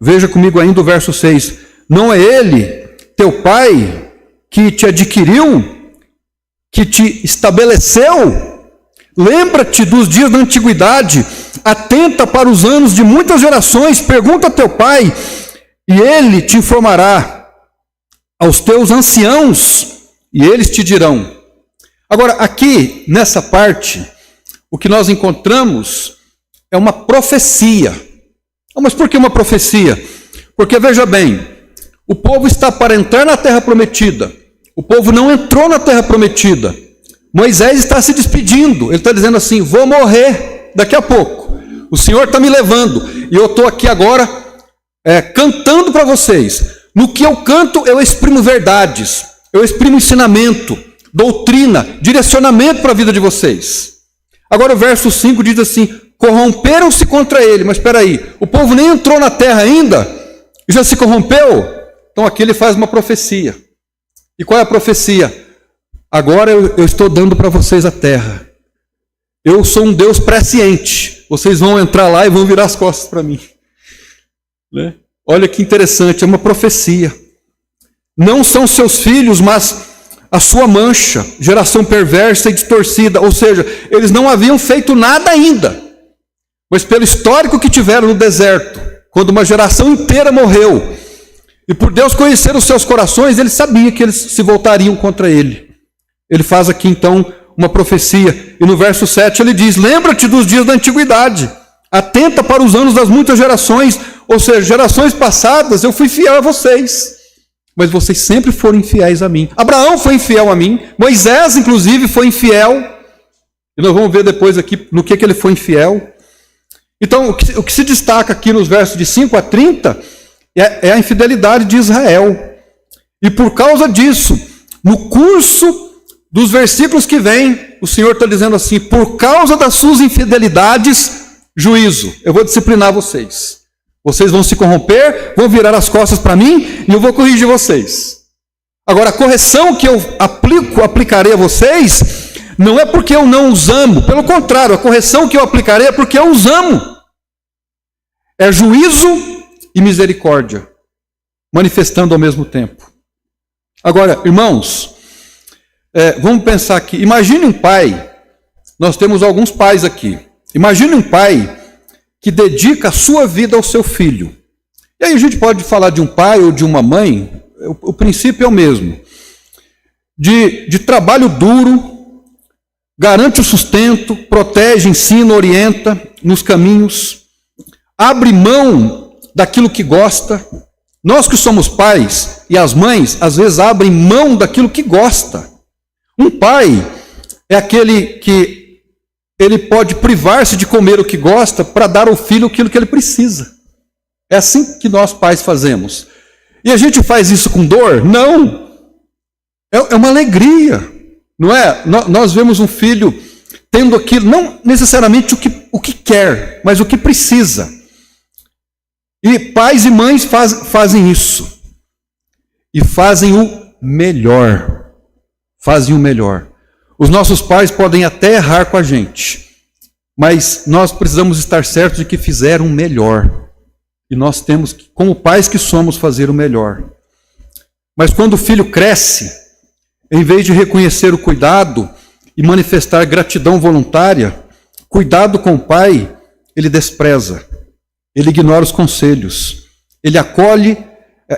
veja comigo ainda o verso 6. Não é ele, teu pai, que te adquiriu, que te estabeleceu? Lembra-te dos dias da antiguidade, atenta para os anos de muitas gerações, pergunta a teu pai, e ele te informará. Aos teus anciãos, e eles te dirão. Agora, aqui, nessa parte, o que nós encontramos é uma profecia. Mas por que uma profecia? Porque, veja bem, o povo está para entrar na terra prometida. O povo não entrou na terra prometida. Moisés está se despedindo. Ele está dizendo assim, vou morrer daqui a pouco. O Senhor está me levando. E eu estou aqui agora cantando para vocês. No que eu canto, eu exprimo verdades. Eu exprimo ensinamento, doutrina, direcionamento para a vida de vocês. Agora o verso 5 diz assim, corromperam-se contra ele. Mas espera aí, o povo nem entrou na terra ainda e já se corrompeu? Então aqui ele faz uma profecia. E qual é a profecia? Agora eu estou dando para vocês a terra. Eu sou um Deus presciente. Vocês vão entrar lá e vão virar as costas para mim. Né? Olha que interessante, é uma profecia. Não são seus filhos, mas a sua mancha, geração perversa e distorcida. Ou seja, eles não haviam feito nada ainda. Mas pelo histórico que tiveram no deserto, quando uma geração inteira morreu, e por Deus conhecer os seus corações, ele sabia que eles se voltariam contra ele. Ele faz aqui então uma profecia. E no verso 7 ele diz, lembra-te dos dias da antiguidade, atenta para os anos das muitas gerações. Ou seja, gerações passadas eu fui fiel a vocês. mas vocês sempre foram infiéis a mim. Abraão foi infiel a mim, Moisés, inclusive, foi infiel, e nós vamos ver depois aqui no que ele foi infiel. Então, o que se destaca aqui nos versos de 5 a 30 é a infidelidade de Israel. E por causa disso, no curso dos versículos que vêm, o Senhor está dizendo assim: por causa das suas infidelidades, juízo, eu vou disciplinar vocês. Vocês vão se corromper, vão virar as costas para mim e eu vou corrigir vocês. Agora, a correção que eu aplicarei a vocês, não é porque eu não os amo. Pelo contrário, a correção que eu aplicarei é porque eu os amo. É juízo e misericórdia, manifestando ao mesmo tempo. Agora, irmãos, vamos pensar aqui. Imagine um pai, nós temos alguns pais aqui. Imagine um pai que dedica a sua vida ao seu filho. E aí a gente pode falar de um pai ou de uma mãe, o princípio é o mesmo. De trabalho duro, garante o sustento, protege, ensina, orienta nos caminhos, abre mão daquilo que gosta. Nós que somos pais e as mães, às vezes abrem mão daquilo que gosta. Um pai é aquele que ele pode privar-se de comer o que gosta para dar ao filho aquilo que ele precisa. É assim que nós pais fazemos. E a gente faz isso com dor? Não. É uma alegria, não é? Nós vemos um filho tendo aquilo, não necessariamente o que quer, mas o que precisa. E pais e mães fazem isso. E fazem o melhor. Fazem o melhor. Os nossos pais podem até errar com a gente, mas nós precisamos estar certos de que fizeram o melhor. E nós temos que, como pais que somos, fazer o melhor. Mas quando o filho cresce, em vez de reconhecer o cuidado e manifestar gratidão voluntária, cuidado com o pai, ele despreza. Ele ignora os conselhos. Ele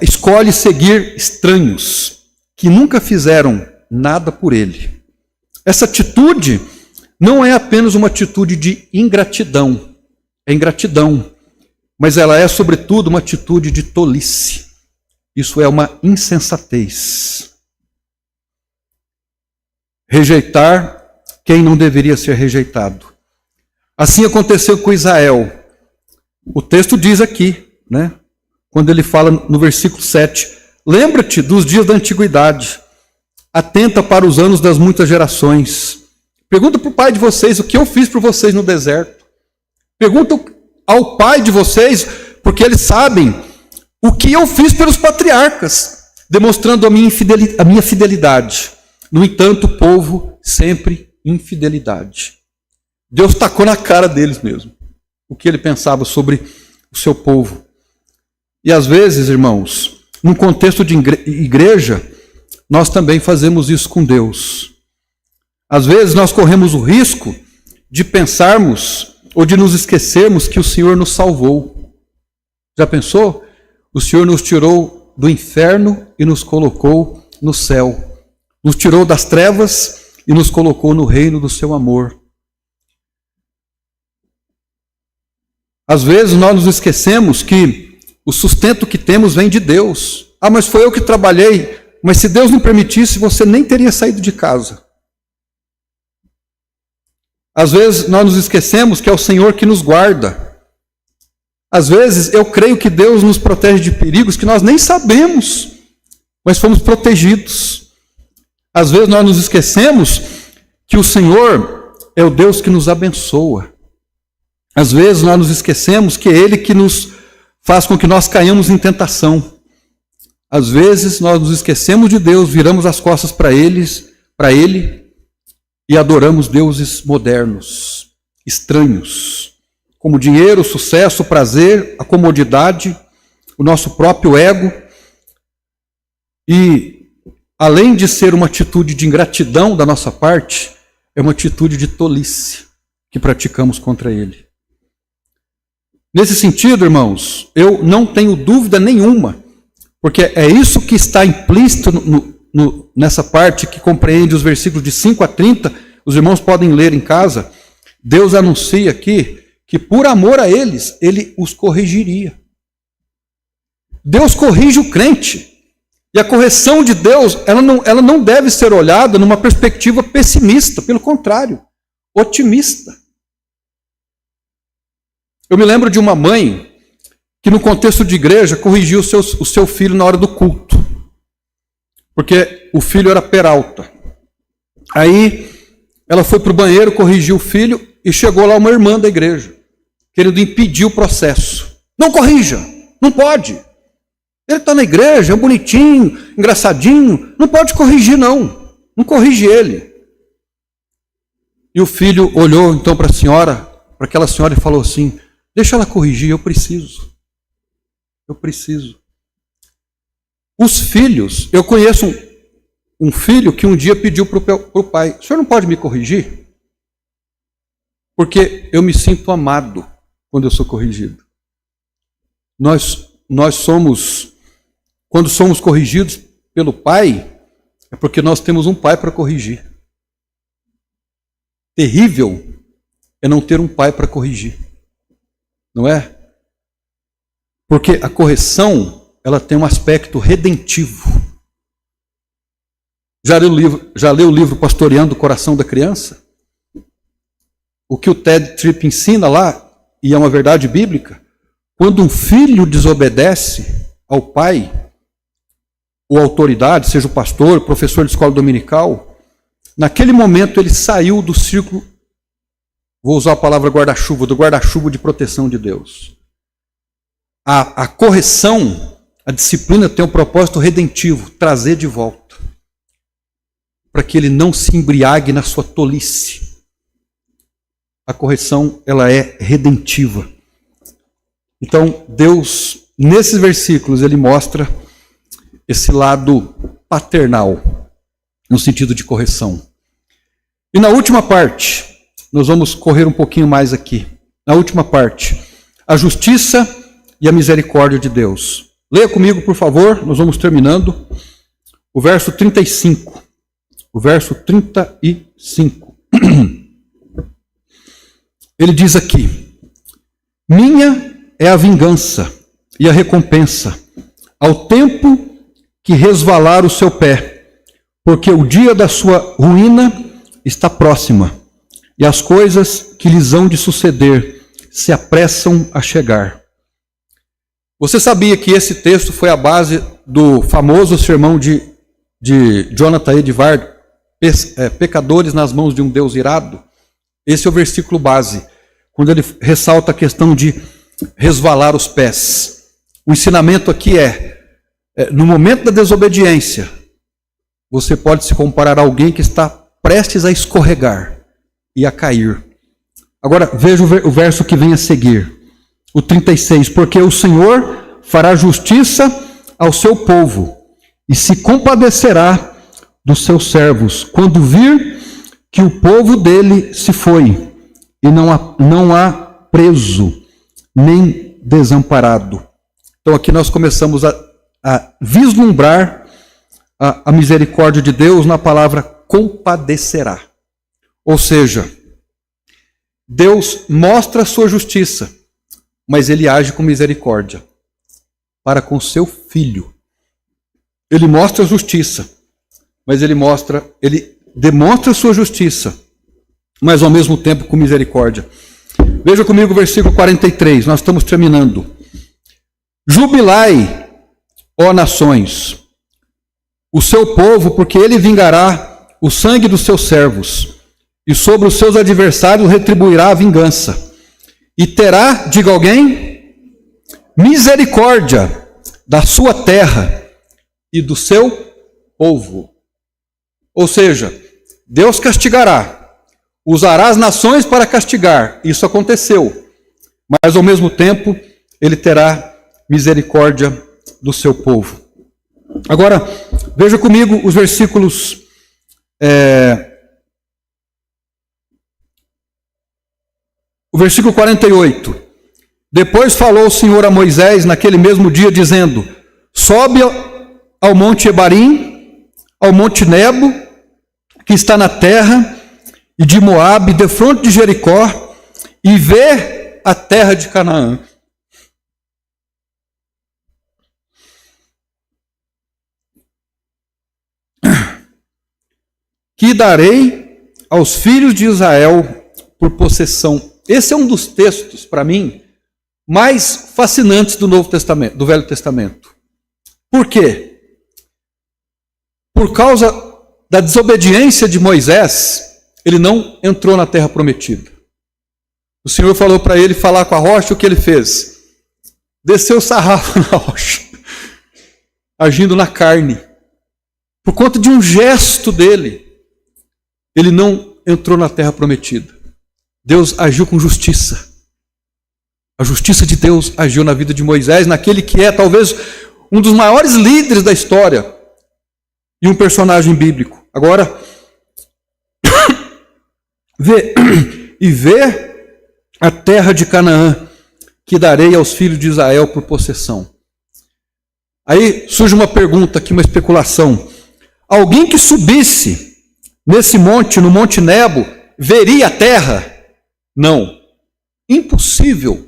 escolhe seguir estranhos que nunca fizeram nada por ele. Essa atitude não é apenas uma atitude de ingratidão. É ingratidão. Mas ela é, sobretudo, uma atitude de tolice. Isso é uma insensatez. Rejeitar quem não deveria ser rejeitado. Assim aconteceu com Israel. O texto diz aqui, né, quando ele fala no versículo 7, lembra-te dos dias da antiguidade, atenta para os anos das muitas gerações. Pergunta para o pai de vocês o que eu fiz por vocês no deserto. Pergunta ao pai de vocês, porque eles sabem o que eu fiz pelos patriarcas, demonstrando a minha fidelidade. No entanto, o povo sempre infidelidade. Deus tacou na cara deles mesmo o que ele pensava sobre o seu povo. E às vezes, irmãos, num contexto de igreja, nós também fazemos isso com Deus. Às vezes nós corremos o risco de pensarmos ou de nos esquecermos que o Senhor nos salvou. Já pensou? O Senhor nos tirou do inferno e nos colocou no céu. Nos tirou das trevas e nos colocou no reino do seu amor. Às vezes nós nos esquecemos que o sustento que temos vem de Deus. Ah, mas foi eu que trabalhei. Mas se Deus não permitisse, você nem teria saído de casa. Às vezes nós nos esquecemos que é o Senhor que nos guarda. Às vezes eu creio que Deus nos protege de perigos que nós nem sabemos, mas fomos protegidos. Às vezes nós nos esquecemos que o Senhor é o Deus que nos abençoa. Às vezes nós nos esquecemos que é Ele que nos faz com que nós caiamos em tentação. Às vezes nós nos esquecemos de Deus, viramos as costas para Ele e adoramos deuses modernos, estranhos, como dinheiro, sucesso, prazer, a comodidade, o nosso próprio ego. E além de ser uma atitude de ingratidão da nossa parte, é uma atitude de tolice que praticamos contra Ele. Nesse sentido, irmãos, eu não tenho dúvida nenhuma, porque é isso que está implícito nessa parte que compreende os versículos de 5 a 30, os irmãos podem ler em casa. Deus anuncia aqui que por amor a eles, Ele os corrigiria. Deus corrige o crente, E a correção de Deus, ela não deve ser olhada numa perspectiva pessimista, pelo contrário, otimista. Eu me lembro de uma mãe que, no contexto de igreja, corrigiu o seu filho na hora do culto, porque o filho era peralta. Aí ela foi para o banheiro, corrigiu o filho, e chegou lá uma irmã da igreja, querendo impedir o processo. Não corrija, não pode. Ele está na igreja, é bonitinho, engraçadinho, não pode corrigir não corrige ele. E o filho olhou então para aquela senhora e falou assim: deixa ela corrigir, eu preciso. Os filhos, eu conheço um filho que um dia pediu para o pai: o senhor não pode me corrigir? Porque eu me sinto amado quando eu sou corrigido. Nós somos, quando somos corrigidos pelo pai, é porque nós temos um pai para corrigir. Terrível é não ter um pai para corrigir, não é? Porque a correção, ela tem um aspecto redentivo. Já leu o livro Pastoreando o Coração da Criança? O que o Ted Tripp ensina lá, e é uma verdade bíblica: quando um filho desobedece ao pai, ou autoridade, seja o pastor, o professor de escola dominical, naquele momento ele saiu do círculo, vou usar a palavra guarda-chuva, do guarda-chuva de proteção de Deus. A correção, a disciplina tem um propósito redentivo, trazer de volta, para que ele não se embriague na sua tolice. A correção, ela é redentiva. Então, Deus, nesses versículos, ele mostra esse lado paternal, no sentido de correção. E na última parte, nós vamos correr um pouquinho mais aqui. Na última parte, a justiça e a misericórdia de Deus. Leia comigo, por favor, nós vamos terminando. O verso 35. O verso 35. Ele diz aqui: minha é a vingança e a recompensa, ao tempo que resvalar o seu pé, porque o dia da sua ruína está próxima, e as coisas que lhes hão de suceder se apressam a chegar. Você sabia que esse texto foi a base do famoso sermão de Jonathan Edwards, Pecadores nas mãos de um Deus irado? Esse é o versículo base, quando ele ressalta a questão de resvalar os pés. O ensinamento aqui no momento da desobediência, você pode se comparar a alguém que está prestes a escorregar e a cair. Agora, veja o verso que vem a seguir, o 36. Porque o Senhor fará justiça ao seu povo e se compadecerá dos seus servos, quando vir que o povo dele se foi, e não há preso, nem desamparado. Então aqui nós começamos a vislumbrar a misericórdia de Deus na palavra compadecerá. Ou seja, Deus mostra a sua justiça, mas ele age com misericórdia para com seu filho. Ele mostra a justiça, mas ele demonstra a sua justiça, mas ao mesmo tempo com misericórdia. Veja comigo o versículo 43, nós estamos terminando. Jubilai, ó nações, o seu povo, porque ele vingará o sangue dos seus servos, e sobre os seus adversários retribuirá a vingança. E terá, diga alguém, misericórdia da sua terra e do seu povo. Ou seja, Deus castigará, usará as nações para castigar. Isso aconteceu. Mas ao mesmo tempo, ele terá misericórdia do seu povo. Agora, veja comigo os versículos o versículo 48. Depois falou o Senhor a Moisés naquele mesmo dia, dizendo: sobe ao monte Ebarim, ao monte Nebo, que está na terra, e de Moabe, defronte de Jericó, e vê a terra de Canaã. que darei aos filhos de Israel por possessão. Esse é um dos textos, para mim, mais fascinantes do Novo Testamento, do Velho Testamento. Por quê? Por causa da desobediência de Moisés, ele não entrou na terra prometida. O Senhor falou para ele falar com a rocha, o que ele fez? Desceu o sarrafo na rocha, agindo na carne. Por conta de um gesto dele, ele não entrou na terra prometida. Deus agiu com justiça. A justiça de Deus agiu na vida de Moisés, naquele que é talvez um dos maiores líderes da história e um personagem bíblico. Agora, vê a terra de Canaã, que darei aos filhos de Israel por possessão. Aí surge uma pergunta aqui, uma especulação. Alguém que subisse nesse monte, no Monte Nebo, veria a terra? Não. Impossível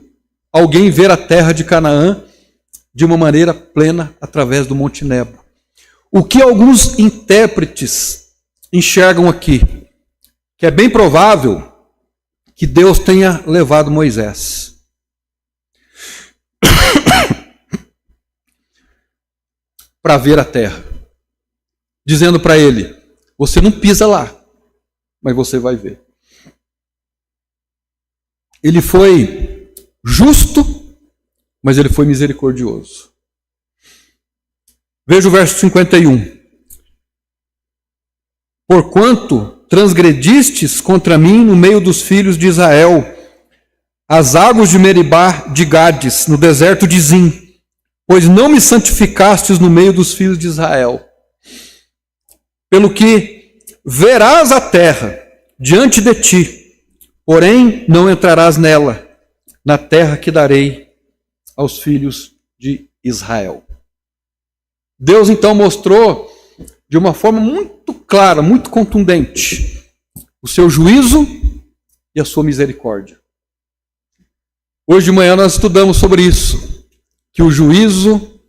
alguém ver a terra de Canaã de uma maneira plena através do Monte Nebo. O que alguns intérpretes enxergam aqui? Que é bem provável que Deus tenha levado Moisés para ver a terra, dizendo para ele: você não pisa lá, mas você vai ver. Ele foi justo, mas ele foi misericordioso. Veja o verso 51. Porquanto transgredistes contra mim no meio dos filhos de Israel, as águas de Meribá de Gades, no deserto de Zim, pois não me santificastes no meio dos filhos de Israel. Pelo que verás a terra diante de ti, porém não entrarás nela, na terra que darei aos filhos de Israel. Deus então mostrou de uma forma muito clara, muito contundente, o seu juízo e a sua misericórdia. Hoje de manhã nós estudamos sobre isso, que o juízo,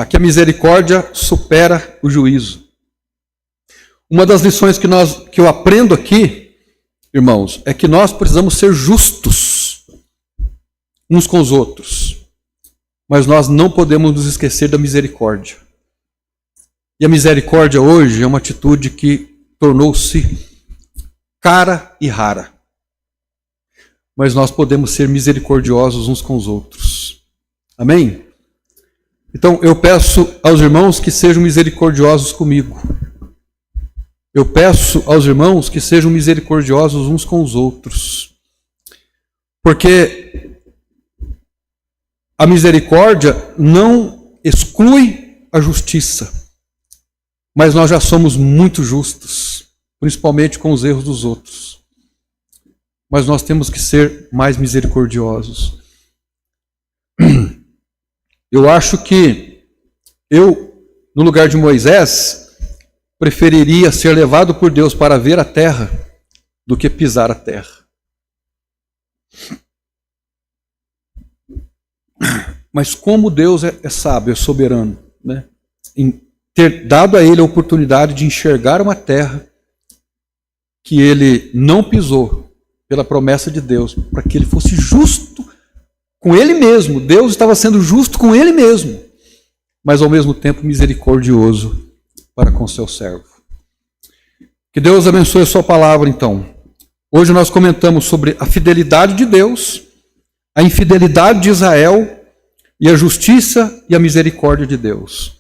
que a misericórdia supera o juízo. Uma das lições que eu aprendo aqui, irmãos, é que nós precisamos ser justos uns com os outros, mas nós não podemos nos esquecer da misericórdia. E a misericórdia hoje é uma atitude que tornou-se cara e rara. Mas nós podemos ser misericordiosos uns com os outros. Amém? Então eu peço aos irmãos que sejam misericordiosos comigo. Eu peço aos irmãos que sejam misericordiosos uns com os outros. Porque a misericórdia não exclui a justiça. Mas nós já somos muito justos, principalmente com os erros dos outros. Mas nós temos que ser mais misericordiosos. Eu acho que no lugar de Moisés, preferiria ser levado por Deus para ver a terra do que pisar a terra. Mas como Deus é sábio, é soberano, né? Em ter dado a ele a oportunidade de enxergar uma terra que ele não pisou pela promessa de Deus, para que ele fosse justo com ele mesmo. Deus estava sendo justo com ele mesmo, mas ao mesmo tempo misericordioso para com seu servo. Que Deus abençoe a sua palavra, então. Hoje nós comentamos sobre a fidelidade de Deus, a infidelidade de Israel e a justiça e a misericórdia de Deus.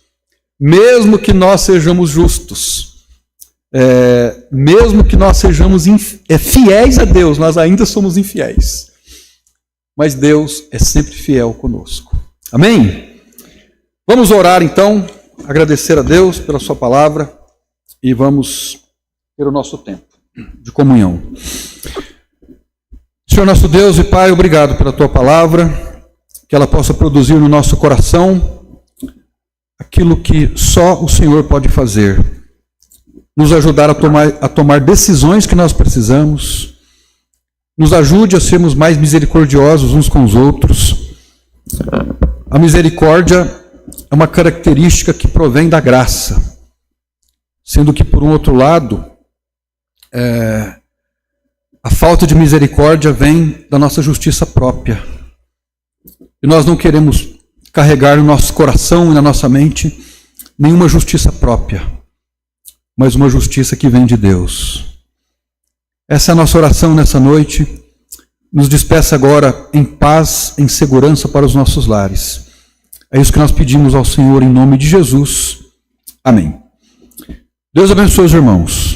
Mesmo que nós sejamos justos, mesmo que nós sejamos fiéis a Deus, nós ainda somos infiéis. Mas Deus é sempre fiel conosco. Amém? Vamos orar então, agradecer a Deus pela sua palavra e vamos ter o nosso tempo de comunhão. Senhor nosso Deus e Pai, obrigado pela tua palavra, que ela possa produzir no nosso coração aquilo que só o Senhor pode fazer. Nos ajudar a tomar decisões que nós precisamos. Nos ajude a sermos mais misericordiosos uns com os outros. A misericórdia é uma característica que provém da graça. Sendo que, por um outro lado, a falta de misericórdia vem da nossa justiça própria. E nós não queremos carregar no nosso coração e na nossa mente nenhuma justiça própria, mas uma justiça que vem de Deus. Essa é a nossa oração nessa noite. Nos despeça agora em paz, em segurança para os nossos lares. É isso que nós pedimos ao Senhor em nome de Jesus. Amém. Deus abençoe os irmãos.